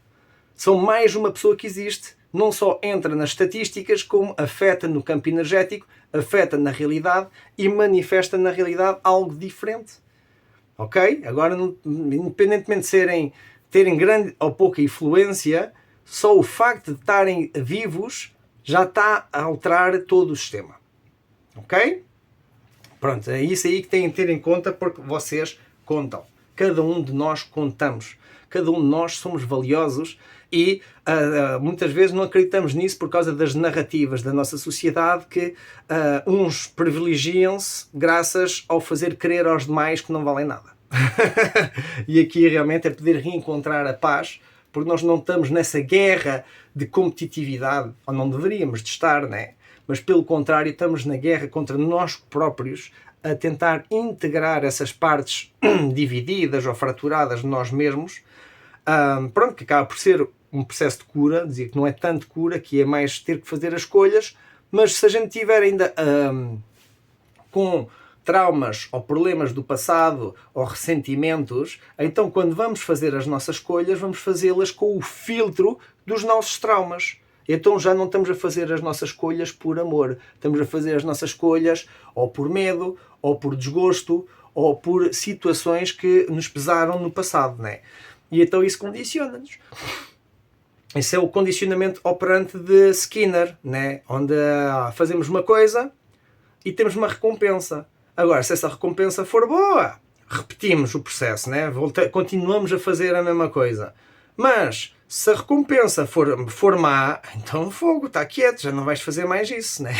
São mais uma pessoa que existe, não só entra nas estatísticas, como afeta no campo energético, afeta na realidade e manifesta na realidade algo diferente. Ok? Agora, independentemente de terem grande ou pouca influência, só o facto de estarem vivos já está a alterar todo o sistema. Ok? Pronto, é isso aí que têm que ter em conta, porque vocês contam. Cada um de nós contamos. Cada um de nós somos valiosos e muitas vezes não acreditamos nisso por causa das narrativas da nossa sociedade que uns privilegiam-se graças ao fazer crer aos demais que não valem nada. E aqui realmente é poder reencontrar a paz, porque nós não estamos nessa guerra de competitividade, ou não deveríamos de estar, né? Mas pelo contrário estamos na guerra contra nós próprios, a tentar integrar essas partes divididas ou fraturadas de nós mesmos, que acaba por ser um processo de cura, dizia que não é tanto cura, que é mais ter que fazer as escolhas, mas se a gente tiver ainda com traumas ou problemas do passado ou ressentimentos, então quando vamos fazer as nossas escolhas, vamos fazê-las com o filtro dos nossos traumas. Então já não estamos a fazer as nossas escolhas por amor, estamos a fazer as nossas escolhas ou por medo, ou por desgosto, ou por situações que nos pesaram no passado, né? E então isso condiciona-nos. Esse é o condicionamento operante de Skinner, né? Onde fazemos uma coisa e temos uma recompensa. Agora, se essa recompensa for boa, repetimos o processo, né? Continuamos a fazer a mesma coisa. Mas se a recompensa for má, então fogo, está quieto, já não vais fazer mais isso, né?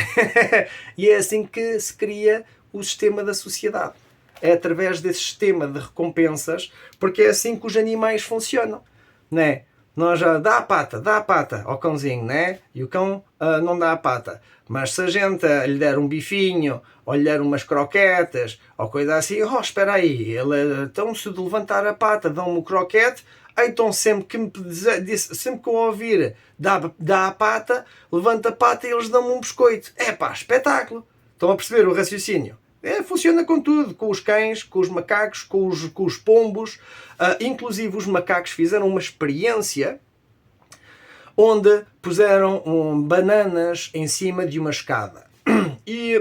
E é assim que se cria o sistema da sociedade. é através desse sistema de recompensas, porque é assim que os animais funcionam, né? Nós já dá a pata ao cãozinho, né? E o cão não dá a pata. Mas se a gente lhe der um bifinho, ou lhe der umas croquetas, ou coisa assim, espera aí, ele, então se de levantar a pata dão-me o croquete, então sempre que eu ouvir dá a pata, levanta a pata e eles dão-me um biscoito. É pá, espetáculo! Estão a perceber o raciocínio? Funciona com tudo, com os cães, com os macacos, com os pombos. Inclusive os macacos fizeram uma experiência onde puseram bananas em cima de uma escada. E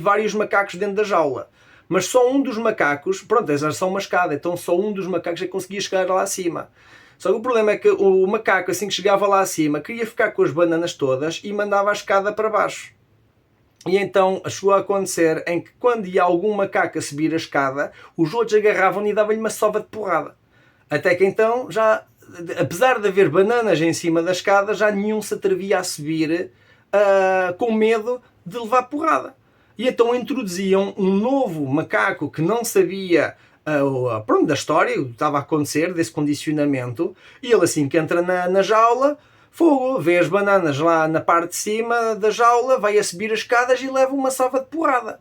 vários macacos dentro da jaula. Mas só um dos macacos, pronto, eles são uma escada, então só um dos macacos é que conseguia chegar lá acima. Só que o problema é que o macaco, assim que chegava lá acima, queria ficar com as bananas todas e mandava a escada para baixo. E então chegou a acontecer em que quando ia algum macaco a subir a escada, os outros agarravam-lhe e davam-lhe uma sova de porrada. Até que então, já, apesar de haver bananas em cima da escada, já nenhum se atrevia a subir com medo de levar porrada. E então introduziam um novo macaco que não sabia pronto, da história, o que estava a acontecer, desse condicionamento, e ele assim que entra na jaula, fogo, vê as bananas lá na parte de cima da jaula, vai a subir as escadas e leva uma sova de porrada.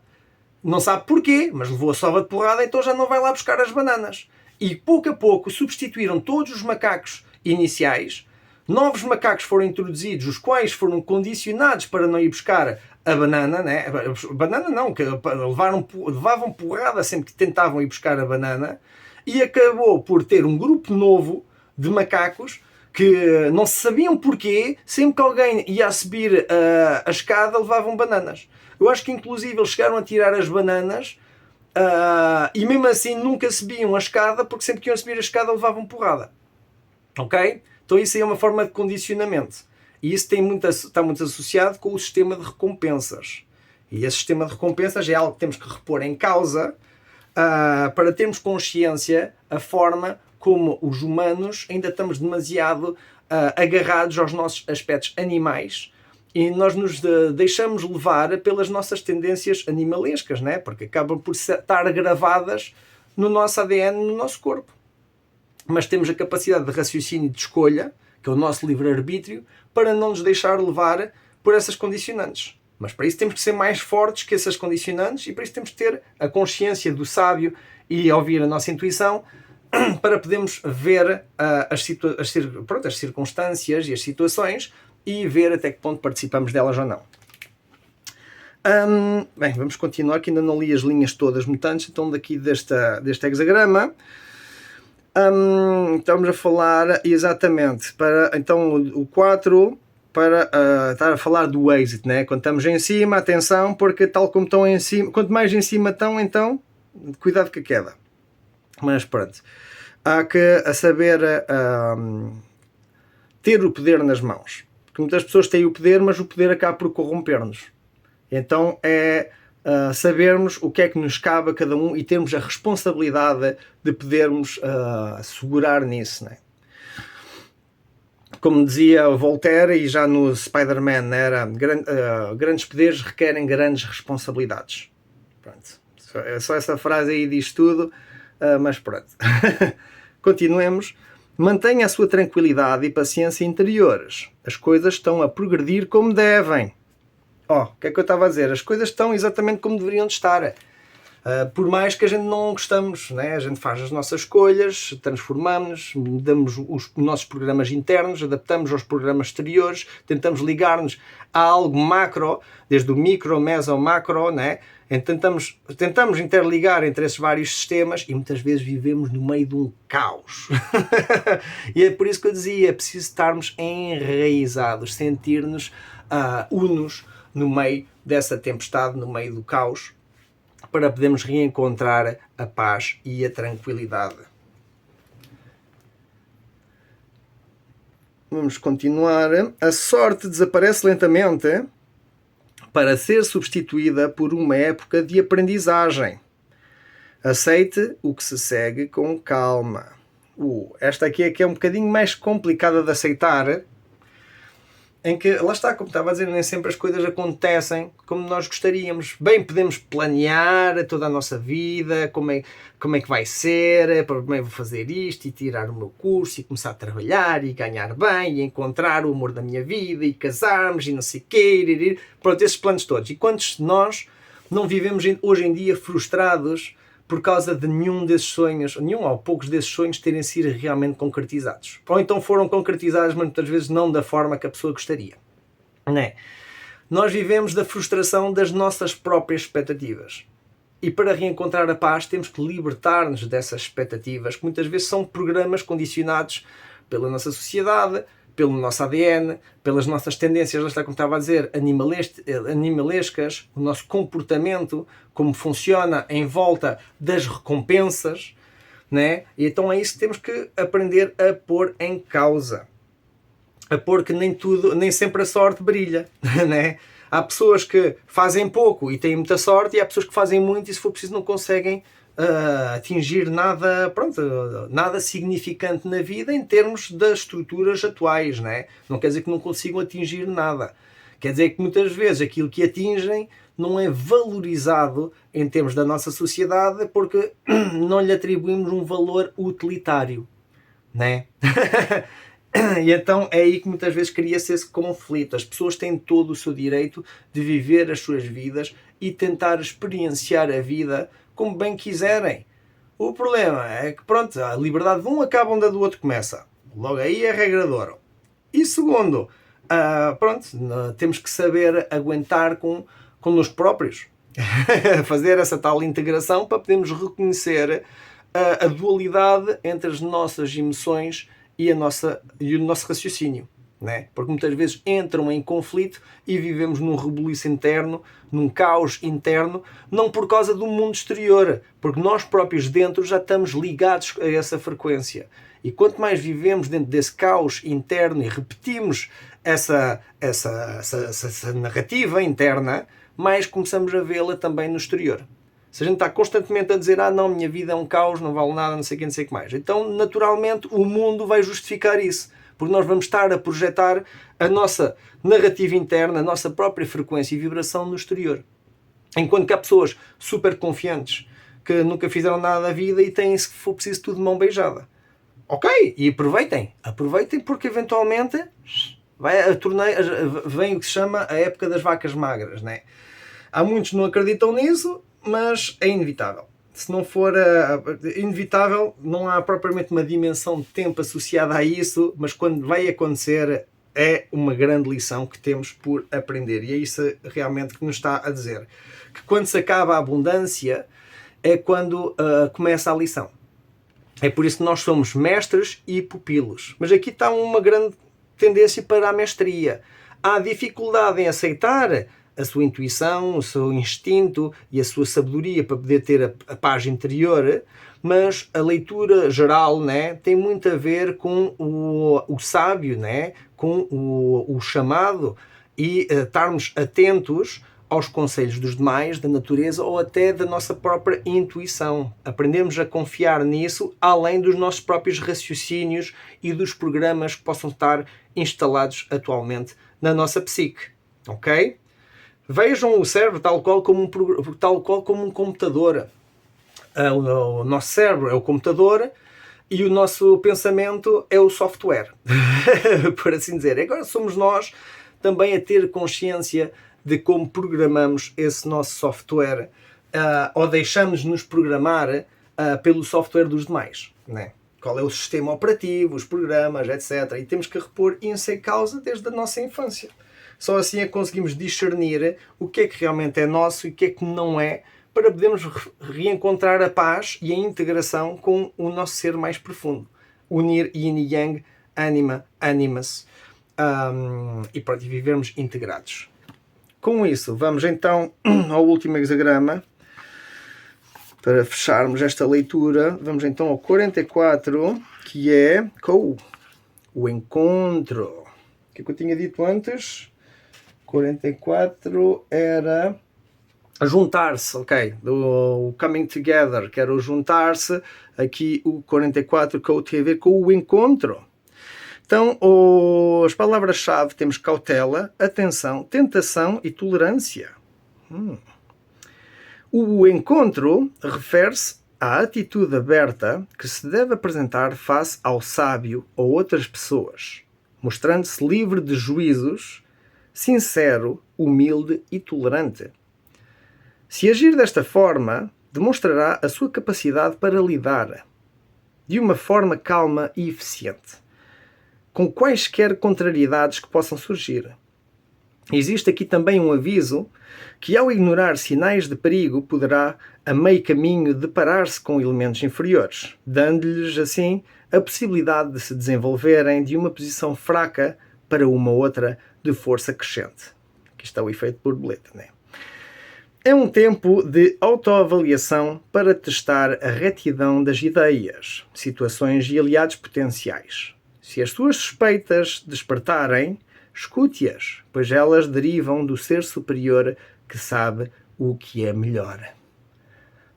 Não sabe porquê, mas levou a sova de porrada, então já não vai lá buscar as bananas. E pouco a pouco substituíram todos os macacos iniciais, novos macacos foram introduzidos, os quais foram condicionados para não ir buscar a banana, né? Banana não, que levavam porrada sempre que tentavam ir buscar a banana, e acabou por ter um grupo novo de macacos que não sabiam porquê, sempre que alguém ia subir a escada levavam bananas. Eu acho que inclusive eles chegaram a tirar as bananas e mesmo assim nunca subiam a escada, porque sempre que iam subir a escada levavam porrada. Ok? Então isso aí é uma forma de condicionamento. E isso está muito associado com o sistema de recompensas. E esse sistema de recompensas é algo que temos que repor em causa para termos consciência a forma como os humanos ainda estamos demasiado agarrados aos nossos aspectos animais e nós nos deixamos levar pelas nossas tendências animalescas, né? Porque acabam por estar gravadas no nosso ADN, no nosso corpo. Mas temos a capacidade de raciocínio e de escolha, que é o nosso livre-arbítrio, para não nos deixar levar por essas condicionantes. Mas para isso temos que ser mais fortes que essas condicionantes e para isso temos que ter a consciência do sábio e ouvir a nossa intuição para podermos ver as circunstâncias e as situações e ver até que ponto participamos delas ou não. Bem, vamos continuar, que ainda não li as linhas todas mutantes, então daqui deste hexagrama. Estamos a falar exatamente para então o 4 para estar a falar do êxito, né? Quando estamos em cima, atenção, porque tal como estão em cima, quanto mais em cima estão, então cuidado com a queda. Mas pronto, há que saber ter o poder nas mãos, porque muitas pessoas têm o poder, mas o poder acaba por corromper-nos. Então é sabermos o que é que nos cabe a cada um e termos a responsabilidade de podermos segurar nisso, né? Como dizia Voltaire, e já no Spider-Man era grandes poderes requerem grandes responsabilidades. Pronto. Só essa frase aí diz tudo, mas pronto. Continuemos. Mantenha a sua tranquilidade e paciência interiores. As coisas estão a progredir como devem. O que é que eu estava a dizer? As coisas estão exatamente como deveriam de estar. Por mais que a gente não gostamos, né? A gente faz as nossas escolhas, transformamos, mudamos os nossos programas internos, adaptamos aos programas exteriores, tentamos ligar-nos a algo macro, desde o micro, meso, macro, né? Tentamos interligar entre esses vários sistemas e muitas vezes vivemos no meio de um caos. E é por isso que eu dizia, é preciso estarmos enraizados, sentir-nos unos no meio dessa tempestade, no meio do caos, para podermos reencontrar a paz e a tranquilidade. Vamos continuar. A sorte desaparece lentamente para ser substituída por uma época de aprendizagem. Aceite o que se segue com calma. Esta aqui é que é um bocadinho mais complicada de aceitar. em que, lá está, como estava a dizer, nem sempre as coisas acontecem como nós gostaríamos. Bem, podemos planear toda a nossa vida, como é que vai ser, como é que vou fazer isto, e tirar o meu curso, e começar a trabalhar, e ganhar bem, e encontrar o amor da minha vida, e casarmos, e não sei o quê, pronto, esses planos todos. E quantos de nós não vivemos hoje em dia frustrados por causa de nenhum desses sonhos, nenhum ou poucos desses sonhos terem sido realmente concretizados. Ou então foram concretizados, mas muitas vezes não da forma que a pessoa gostaria. Não é? Nós vivemos da frustração das nossas próprias expectativas. E para reencontrar a paz temos que libertar-nos dessas expectativas, que muitas vezes são programas condicionados pela nossa sociedade, pelo nosso ADN, pelas nossas tendências, lá está como estava a dizer, animalescas, o nosso comportamento, como funciona em volta das recompensas, né? E então é isso que temos que aprender a pôr em causa. A pôr que nem sempre a sorte brilha, né? Há pessoas que fazem pouco e têm muita sorte, e há pessoas que fazem muito e, se for preciso, não conseguem atingir nada, nada significante na vida em termos das estruturas atuais, né? Não quer dizer que não consigam atingir nada. Quer dizer que muitas vezes aquilo que atingem não é valorizado em termos da nossa sociedade porque não lhe atribuímos um valor utilitário, né? E então é aí que muitas vezes cria-se esse conflito. As pessoas têm todo o seu direito de viver as suas vidas e tentar experienciar a vida como bem quiserem. O problema é que, pronto, a liberdade de um acaba onde a do outro começa. Logo aí é regra de ouro. E segundo, pronto, temos que saber aguentar com nós próprios. Fazer essa tal integração para podermos reconhecer a dualidade entre as nossas emoções e o nosso raciocínio, né? Porque muitas vezes entram em conflito e vivemos num rebuliço interno, num caos interno, não por causa do mundo exterior, porque nós próprios dentro já estamos ligados a essa frequência. E quanto mais vivemos dentro desse caos interno e repetimos essa narrativa interna, mais começamos a vê-la também no exterior. Se a gente está constantemente a dizer não, minha vida é um caos, não vale nada, não sei o que mais. Então, naturalmente, o mundo vai justificar isso. Porque nós vamos estar a projetar a nossa narrativa interna, a nossa própria frequência e vibração no exterior. Enquanto que há pessoas super confiantes que nunca fizeram nada da vida e têm, se for preciso, tudo de mão beijada. Ok, e aproveitem. Aproveitem porque, eventualmente, vem o que se chama a época das vacas magras, né? Há muitos que não acreditam nisso, mas é inevitável. Se não for inevitável, não há propriamente uma dimensão de tempo associada a isso, mas quando vai acontecer é uma grande lição que temos por aprender. E é isso realmente que nos está a dizer. Que quando se acaba a abundância é quando começa a lição. É por isso que nós somos mestres e pupilos. Mas aqui está uma grande tendência para a mestria. Há dificuldade em aceitar a sua intuição, o seu instinto e a sua sabedoria para poder ter a paz interior, mas a leitura geral, né, tem muito a ver com o sábio, né, com o chamado e estarmos atentos aos conselhos dos demais, da natureza ou até da nossa própria intuição. Aprendemos a confiar nisso além dos nossos próprios raciocínios e dos programas que possam estar instalados atualmente na nossa psique. Ok? Vejam o cérebro tal qual como um computador. O nosso cérebro é o computador e o nosso pensamento é o software, por assim dizer. Agora somos nós também a ter consciência de como programamos esse nosso software ou deixamos-nos programar pelo software dos demais, né? Qual é o sistema operativo, os programas, etc. E temos que repor isso em causa desde a nossa infância. Só assim é que conseguimos discernir o que é que realmente é nosso e o que é que não é, para podermos reencontrar a paz e a integração com o nosso ser mais profundo. Unir yin e yang, anima, animus, e pronto, vivermos integrados. Com isso, vamos então ao último hexagrama. Para fecharmos esta leitura, vamos então ao 44, que é com o encontro. O que é que eu tinha dito antes? 44 era juntar-se, ok? O coming together, que era o juntar-se. Aqui o 44 que tem a ver com o encontro. Então, as palavras-chave temos cautela, atenção, tentação e tolerância. O encontro refere-se à atitude aberta que se deve apresentar face ao sábio ou outras pessoas, mostrando-se livre de juízos, sincero, humilde e tolerante. Se agir desta forma, demonstrará a sua capacidade para lidar de uma forma calma e eficiente com quaisquer contrariedades que possam surgir. Existe aqui também um aviso que, ao ignorar sinais de perigo, poderá, a meio caminho, deparar-se com elementos inferiores, dando-lhes, assim, a possibilidade de se desenvolverem de uma posição fraca para uma outra de força crescente. Aqui está o efeito borboleta, né? É um tempo de autoavaliação para testar a retidão das ideias, situações e aliados potenciais. Se as suas suspeitas despertarem, escute-as, pois elas derivam do ser superior que sabe o que é melhor.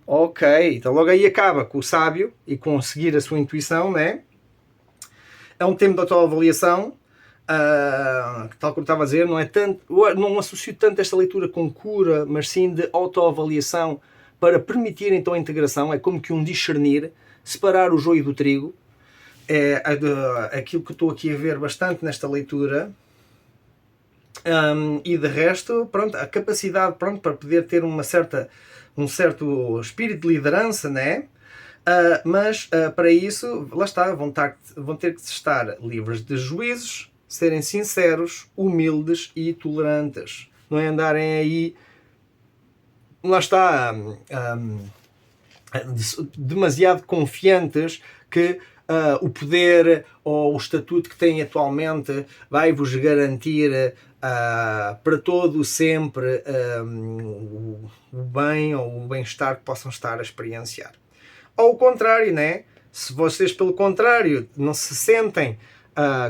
Ok, então logo aí acaba com o sábio e com seguir a sua intuição, né? É um tempo de autoavaliação, tal como estava a dizer, não associo tanto esta leitura com cura, mas sim de autoavaliação para permitir então a integração. É como que um discernir, separar o joio do trigo. É aquilo que eu estou aqui a ver bastante nesta leitura. E de resto, pronto, a capacidade, pronto, para poder ter um certo espírito de liderança, né? Mas para isso, lá está, vão ter que estar livres de juízos, serem sinceros, humildes e tolerantes. Não é andarem aí, lá está, demasiado confiantes que o poder ou o estatuto que têm atualmente vai-vos garantir para todo sempre o bem ou o bem-estar que possam estar a experienciar. Ao contrário, né? Se vocês, pelo contrário, não se sentem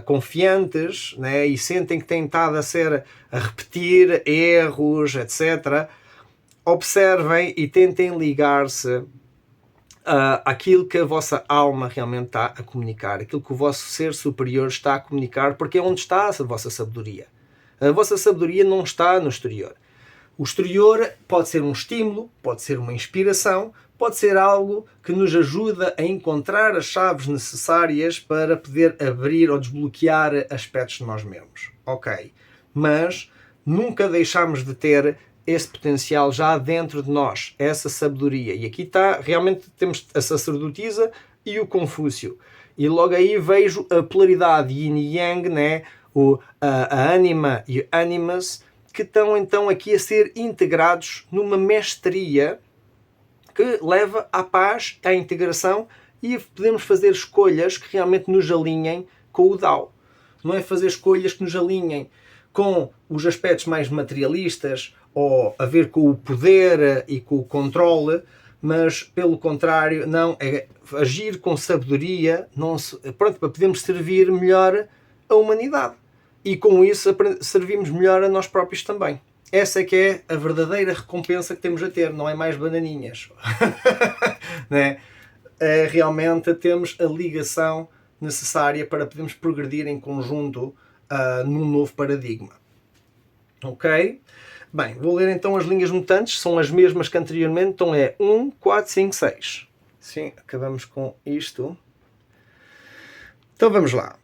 confiantes, né? E sentem que têm estado a repetir erros, etc., observem e tentem ligar-se aquilo que a vossa alma realmente está a comunicar, aquilo que o vosso ser superior está a comunicar, porque é onde está a vossa sabedoria. A vossa sabedoria não está no exterior. O exterior pode ser um estímulo, pode ser uma inspiração, pode ser algo que nos ajuda a encontrar as chaves necessárias para poder abrir ou desbloquear aspectos de nós mesmos. Ok, mas nunca deixamos de ter esse potencial já dentro de nós, essa sabedoria. E aqui está, realmente temos a sacerdotisa e o Confúcio. E logo aí vejo a polaridade yin e yang, né? A anima e o animus, que estão então aqui a ser integrados numa mestria que leva à paz, à integração, e podemos fazer escolhas que realmente nos alinhem com o Tao. Não é fazer escolhas que nos alinhem com os aspectos mais materialistas ou a ver com o poder e com o controle, mas pelo contrário, não, é agir com sabedoria, pronto, para podermos servir melhor a humanidade. E com isso servimos melhor a nós próprios também. Essa é que é a verdadeira recompensa que temos a ter, não é mais bananinhas. Né? É realmente temos a ligação necessária para podermos progredir em conjunto num novo paradigma. Ok? Bem, vou ler então as linhas mutantes, são as mesmas que anteriormente, então é 1, 4, 5, 6. Sim, acabamos com isto. Então vamos lá.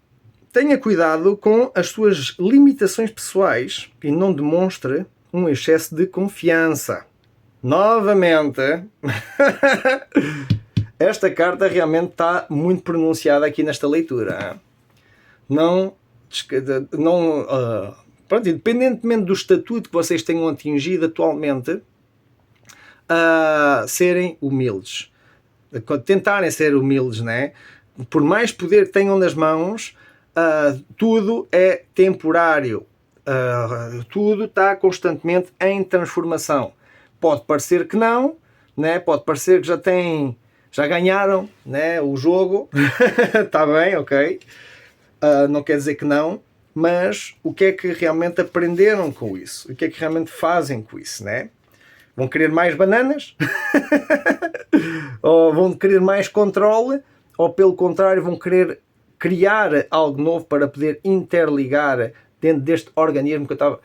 Tenha cuidado com as suas limitações pessoais e não demonstre um excesso de confiança. Novamente, esta carta realmente está muito pronunciada aqui nesta leitura. Pronto, independentemente do estatuto que vocês tenham atingido atualmente, serem humildes. Tentarem ser humildes, né? Por mais poder que tenham nas mãos, tudo é temporário. Tudo está constantemente em transformação. Pode parecer que não, né? Pode parecer que já ganharam, né, o jogo. Está bem, ok. Não quer dizer que não, mas o que é que realmente aprenderam com isso? O que é que realmente fazem com isso, né? Vão querer mais bananas? Ou vão querer mais controle? Ou pelo contrário vão querer criar algo novo para poder interligar dentro deste organismo que eu estava...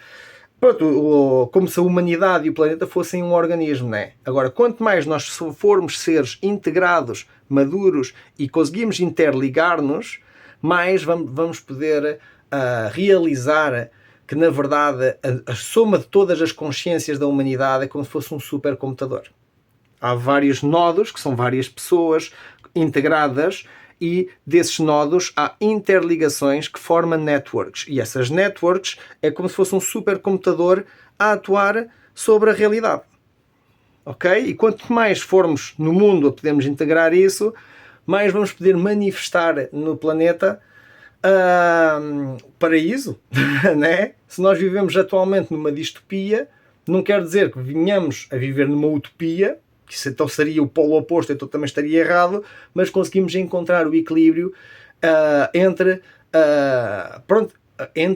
Pronto, como se a humanidade e o planeta fossem um organismo, não é? Agora, quanto mais nós formos seres integrados, maduros e conseguimos interligar-nos, mais vamos poder realizar que, na verdade, a soma de todas as consciências da humanidade é como se fosse um supercomputador. Há vários nodos, que são várias pessoas integradas, e desses nodos há interligações que formam networks. E essas networks é como se fosse um supercomputador a atuar sobre a realidade. Ok? E quanto mais formos no mundo a podermos integrar isso, mais vamos poder manifestar no planeta paraíso, né? Se nós vivemos atualmente numa distopia, não quer dizer que venhamos a viver numa utopia, que isso então seria o polo oposto, então também estaria errado, mas conseguimos encontrar o equilíbrio entre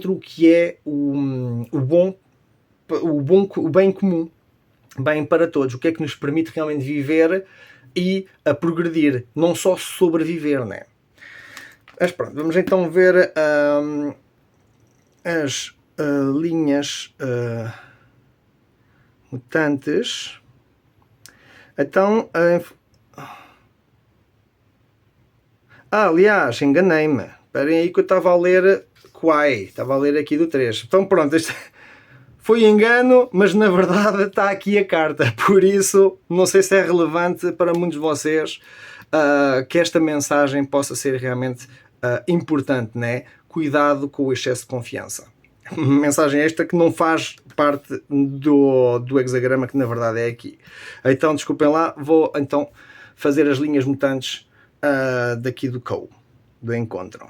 o que é o bem comum, bem para todos, o que é que nos permite realmente viver e a progredir, não só sobreviver, né? Mas pronto, vamos então ver as linhas mutantes. Então, aliás, enganei-me. Esperem aí que eu estava a ler Quai, estava a ler aqui do 3. Então pronto, este foi engano, mas na verdade está aqui a carta. Por isso, não sei se é relevante para muitos de vocês que esta mensagem possa ser realmente importante, né? Cuidado com o excesso de confiança. Mensagem esta que não faz parte do hexagrama, que na verdade é aqui. Então, desculpem lá, vou então fazer as linhas mutantes daqui do do encontro.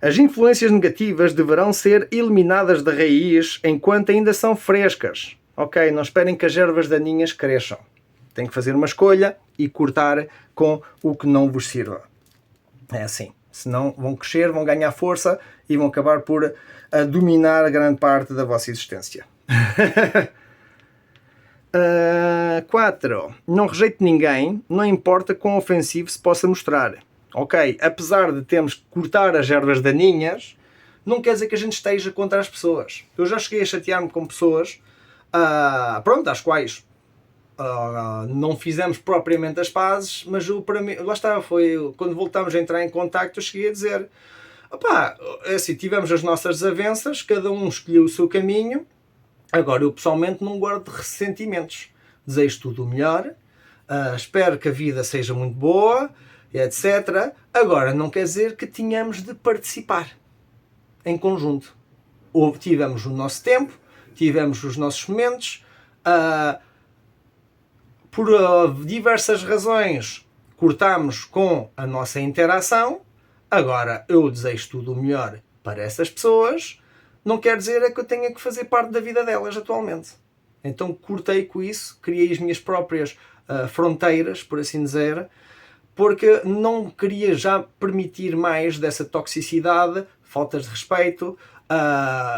As influências negativas deverão ser eliminadas da raiz enquanto ainda são frescas. Ok? Não esperem que as ervas daninhas cresçam. Tem que fazer uma escolha e cortar com o que não vos sirva. É assim. Senão vão crescer, vão ganhar força e vão acabar por dominar grande parte da vossa existência. 4. Não rejeite ninguém, não importa quão ofensivo se possa mostrar. Ok, apesar de termos que cortar as ervas daninhas, não quer dizer que a gente esteja contra as pessoas. Eu já cheguei a chatear-me com pessoas, às quais não fizemos propriamente as pazes, mas para mim, lá está, foi quando voltámos a entrar em contacto, eu cheguei a dizer, assim, tivemos as nossas desavenças, cada um escolheu o seu caminho, agora eu pessoalmente não guardo ressentimentos, desejo tudo o melhor, espero que a vida seja muito boa, etc. Agora, não quer dizer que tenhamos de participar em conjunto. Tivemos o nosso tempo, tivemos os nossos momentos, por diversas razões cortámos com a nossa interação. Agora, eu desejo tudo o melhor para essas pessoas, não quer dizer que eu tenha que fazer parte da vida delas atualmente. Então cortei com isso, criei as minhas próprias fronteiras, por assim dizer, porque não queria já permitir mais dessa toxicidade, faltas de respeito,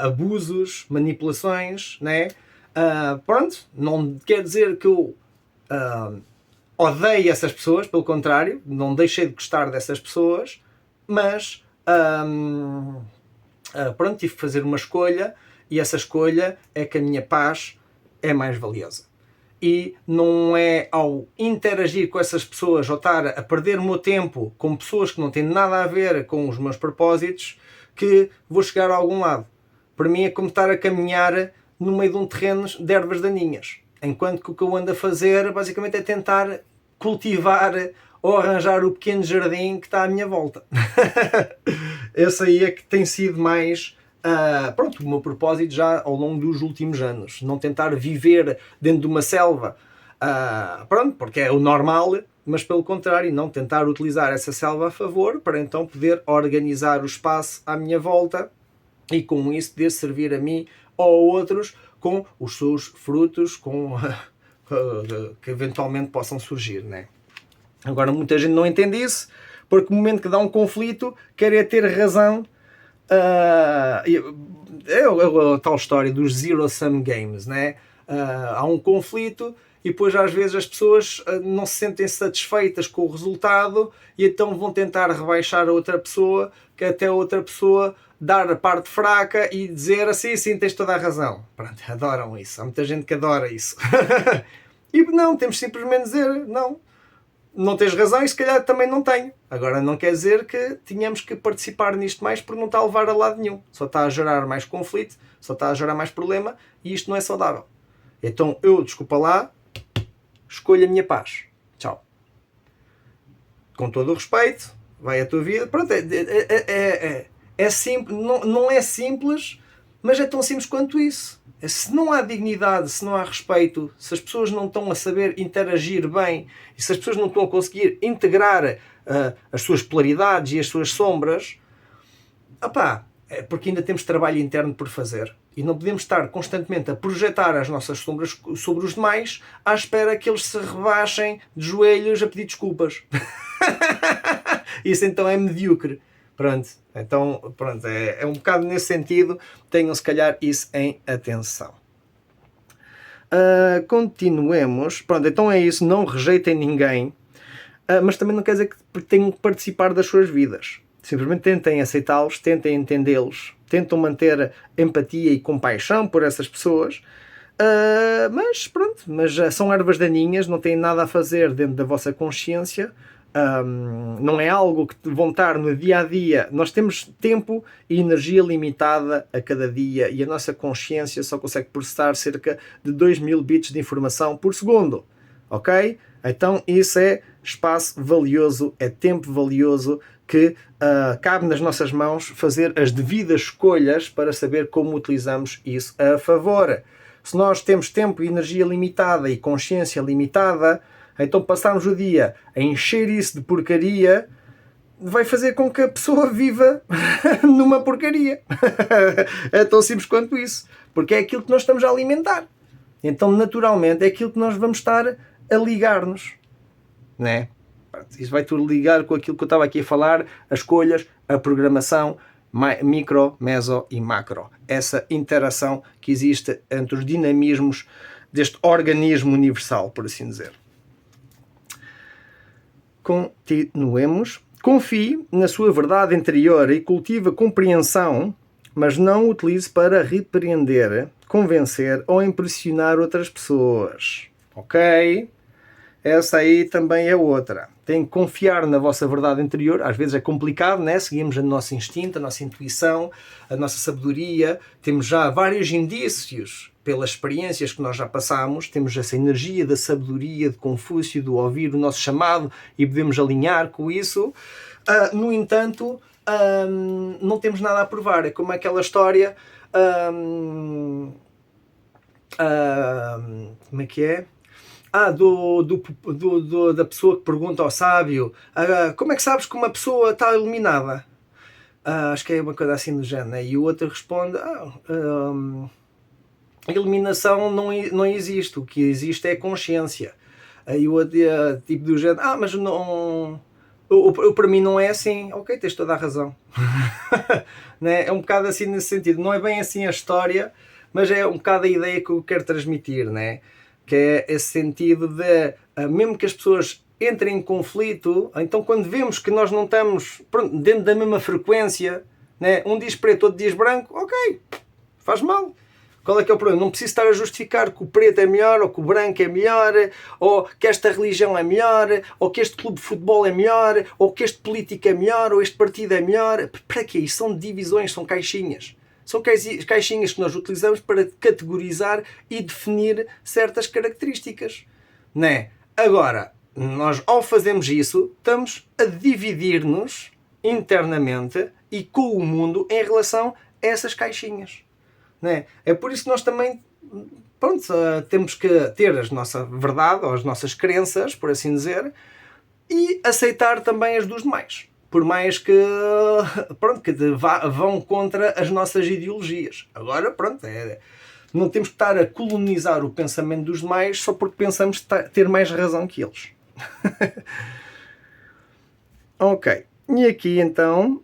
abusos, manipulações, né? Pronto, não quer dizer que eu odeio essas pessoas, pelo contrário, não deixei de gostar dessas pessoas, mas pronto, tive que fazer uma escolha, e essa escolha é que a minha paz é mais valiosa. E não é ao interagir com essas pessoas ou estar a perder o meu tempo com pessoas que não têm nada a ver com os meus propósitos que vou chegar a algum lado. Para mim é como estar a caminhar no meio de um terreno de ervas daninhas. Enquanto que o que eu ando a fazer basicamente é tentar cultivar ou arranjar o pequeno jardim que está à minha volta. Esse aí é que tem sido mais o meu propósito já ao longo dos últimos anos. Não tentar viver dentro de uma selva, porque é o normal, mas pelo contrário, não tentar utilizar essa selva a favor para então poder organizar o espaço à minha volta e com isso poder servir a mim ou a outros com os seus frutos que eventualmente possam surgir, né? Agora muita gente não entende isso, porque no momento que dá um conflito quer é ter razão. É a tal história dos zero-sum games, né? Há um conflito e depois às vezes as pessoas não se sentem satisfeitas com o resultado e então vão tentar rebaixar a outra pessoa, que até a outra pessoa dar a parte fraca e dizer assim, sim, tens toda a razão. Pronto, adoram isso. Há muita gente que adora isso. E não, temos simplesmente dizer, não tens razão e se calhar também não tenho. Agora não quer dizer que tínhamos que participar nisto mais porque não está a levar a lado nenhum. Só está a gerar mais conflito, só está a gerar mais problema e isto não é saudável. Então eu, desculpa lá, escolho a minha paz. Tchau. Com todo o respeito, vai a tua vida. Pronto, é simples, não é simples, mas é tão simples quanto isso. Se não há dignidade, se não há respeito, se as pessoas não estão a saber interagir bem e se as pessoas não estão a conseguir integrar as suas polaridades e as suas sombras, é porque ainda temos trabalho interno por fazer e não podemos estar constantemente a projetar as nossas sombras sobre os demais à espera que eles se rebaixem de joelhos a pedir desculpas. Isso então é medíocre. Pronto, então é um bocado nesse sentido, tenham se calhar isso em atenção. Continuemos. Pronto, então é isso, não rejeitem ninguém, mas também não quer dizer que tenham que participar das suas vidas. Simplesmente tentem aceitá-los, tentem entendê-los, tentam manter empatia e compaixão por essas pessoas, mas são ervas daninhas, não têm nada a fazer dentro da vossa consciência. Não é algo que vão estar no dia a dia. Nós temos tempo e energia limitada a cada dia e a nossa consciência só consegue processar cerca de 2000 bits de informação por segundo, ok? Então isso é espaço valioso, é tempo valioso que cabe nas nossas mãos fazer as devidas escolhas para saber como utilizamos isso a favor. Se nós temos tempo e energia limitada e consciência limitada, então passarmos o dia a encher isso de porcaria vai fazer com que a pessoa viva numa porcaria. É tão simples quanto isso. Porque é aquilo que nós estamos a alimentar. Então, naturalmente, é aquilo que nós vamos estar a ligar-nos. Né? Isso vai tudo ligar com aquilo que eu estava aqui a falar, as escolhas, a programação, micro, meso e macro. Essa interação que existe entre os dinamismos deste organismo universal, por assim dizer. Continuemos. Confie na sua verdade interior e cultive a compreensão, mas não utilize para repreender, convencer ou impressionar outras pessoas. Ok? Essa aí também é outra. Tem que confiar na vossa verdade interior. Às vezes é complicado, né? Seguimos o nosso instinto, a nossa intuição, a nossa sabedoria. Temos já vários indícios pelas experiências que nós já passámos, temos essa energia da sabedoria de Confúcio, do ouvir o nosso chamado e podemos alinhar com isso. No entanto, não temos nada a provar. É como aquela história... como é que é? Da pessoa que pergunta ao sábio como é que sabes que uma pessoa está iluminada? Acho que é uma coisa assim do género, né? E o outro responde a iluminação não existe, o que existe é a consciência. Aí o outro tipo do género, mas não, para mim não é assim. Ok, tens toda a razão. Né? É um bocado assim nesse sentido, não é bem assim a história, mas é um bocado a ideia que eu quero transmitir, né? Que é esse sentido de, mesmo que as pessoas entrem em conflito, então quando vemos que nós não estamos dentro da mesma frequência, né? Um diz preto, outro diz branco, ok, faz mal. Qual é que é o problema? Não preciso estar a justificar que o preto é melhor, ou que o branco é melhor, ou que esta religião é melhor, ou que este clube de futebol é melhor, ou que este político é melhor, ou este partido é melhor. Para quê? Isso são divisões, são caixinhas. São caixinhas que nós utilizamos para categorizar e definir certas características. Né? Agora, nós ao fazermos isso, estamos a dividir-nos internamente e com o mundo em relação a essas caixinhas. Né? É por isso que nós também temos que ter a nossa verdade ou as nossas crenças, por assim dizer, e aceitar também as dos demais. Por mais que, que vão contra as nossas ideologias. Agora, não temos que estar a colonizar o pensamento dos demais só porque pensamos ter mais razão que eles. Ok. E aqui então...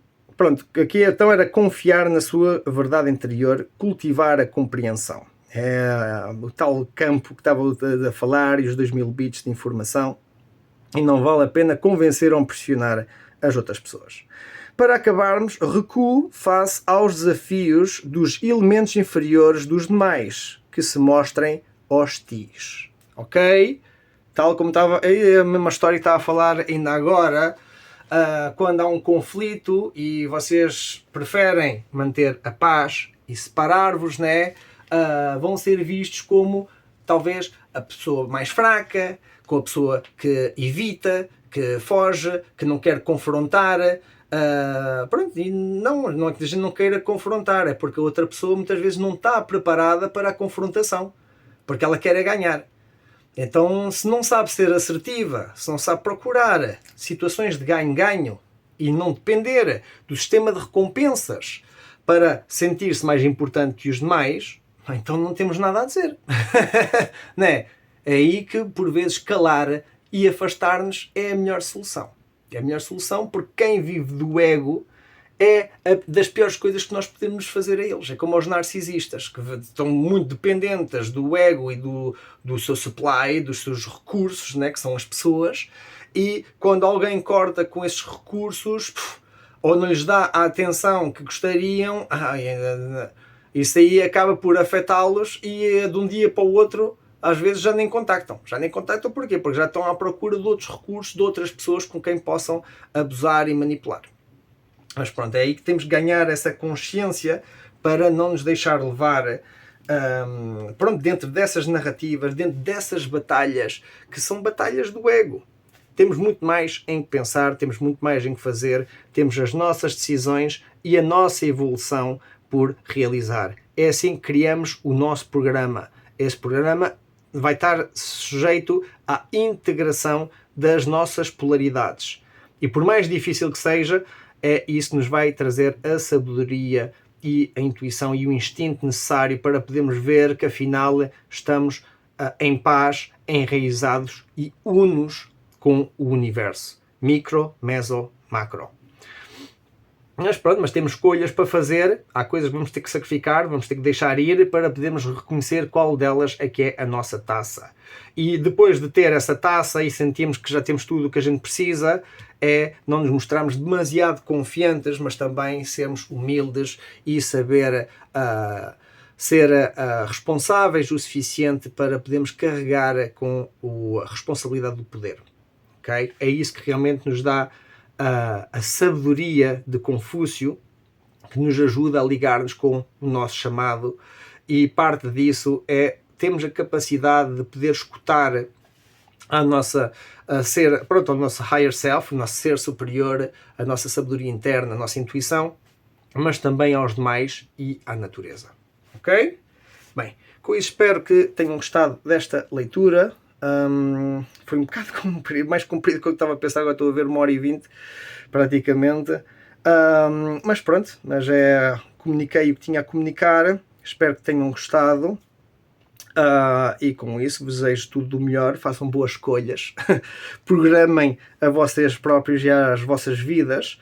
aqui então era confiar na sua verdade interior, cultivar a compreensão. É o tal campo que estava a falar e os 2000 bits de informação, e não vale a pena convencer ou pressionar as outras pessoas. Para acabarmos, recuo face aos desafios dos elementos inferiores dos demais, que se mostrem hostis. Ok? Tal como estava a mesma história que estava a falar ainda agora, quando há um conflito e vocês preferem manter a paz e separar-vos, né? Vão ser vistos como talvez a pessoa mais fraca, com a pessoa que evita, que foge, que não quer confrontar. Pronto, e não é que a gente não queira confrontar, é porque a outra pessoa muitas vezes não está preparada para a confrontação, porque ela quer ganhar. Então, se não sabe ser assertiva, se não sabe procurar situações de ganho-ganho e não depender do sistema de recompensas para sentir-se mais importante que os demais, então não temos nada a dizer. Não é? É aí que, por vezes, calar e afastar-nos é a melhor solução. É a melhor solução porque quem vive do ego é das piores coisas que nós podemos fazer a eles. É como aos narcisistas, que estão muito dependentes do ego e do seu supply, dos seus recursos, né, que são as pessoas, e quando alguém corta com esses recursos, ou não lhes dá a atenção que gostariam, isso aí acaba por afetá-los e de um dia para o outro às vezes já nem contactam. Já nem contactam porquê? Porque já estão à procura de outros recursos, de outras pessoas com quem possam abusar e manipular. Mas pronto, é aí que temos que ganhar essa consciência para não nos deixar levar pronto, dentro dessas narrativas, dentro dessas batalhas, que são batalhas do ego. Temos muito mais em que pensar, temos muito mais em que fazer, temos as nossas decisões e a nossa evolução por realizar. É assim que criamos o nosso programa. Esse programa vai estar sujeito à integração das nossas polaridades. E por mais difícil que seja, isso que nos vai trazer a sabedoria e a intuição e o instinto necessário para podermos ver que afinal estamos em paz, enraizados e unos com o universo. Micro, meso, macro. Mas pronto, mas temos escolhas para fazer, há coisas que vamos ter que sacrificar, vamos ter que deixar ir para podermos reconhecer qual delas é que é a nossa taça. E depois de ter essa taça e sentirmos que já temos tudo o que a gente precisa, é não nos mostrarmos demasiado confiantes, mas também sermos humildes e saber ser responsáveis o suficiente para podermos carregar com a responsabilidade do poder. Okay? É isso que realmente nos dá a sabedoria de Confúcio, que nos ajuda a ligar-nos com o nosso chamado, e parte disso é termos a capacidade de poder escutar ao nosso higher self, o nosso ser superior, a nossa sabedoria interna, a nossa intuição, mas também aos demais e à natureza. Ok? Bem, com isso espero que tenham gostado desta leitura. Foi um bocado mais comprido do que eu estava a pensar, agora estou a ver 1h20 praticamente, mas pronto, comuniquei o que tinha a comunicar, espero que tenham gostado, e com isso vos desejo tudo do melhor, façam boas escolhas, programem a vocês próprios e às vossas vidas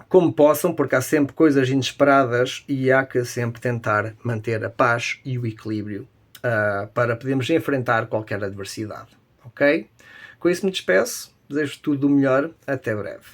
como possam, porque há sempre coisas inesperadas e há que sempre tentar manter a paz e o equilíbrio para podermos enfrentar qualquer adversidade, ok? Com isso me despeço, desejo tudo o melhor, até breve.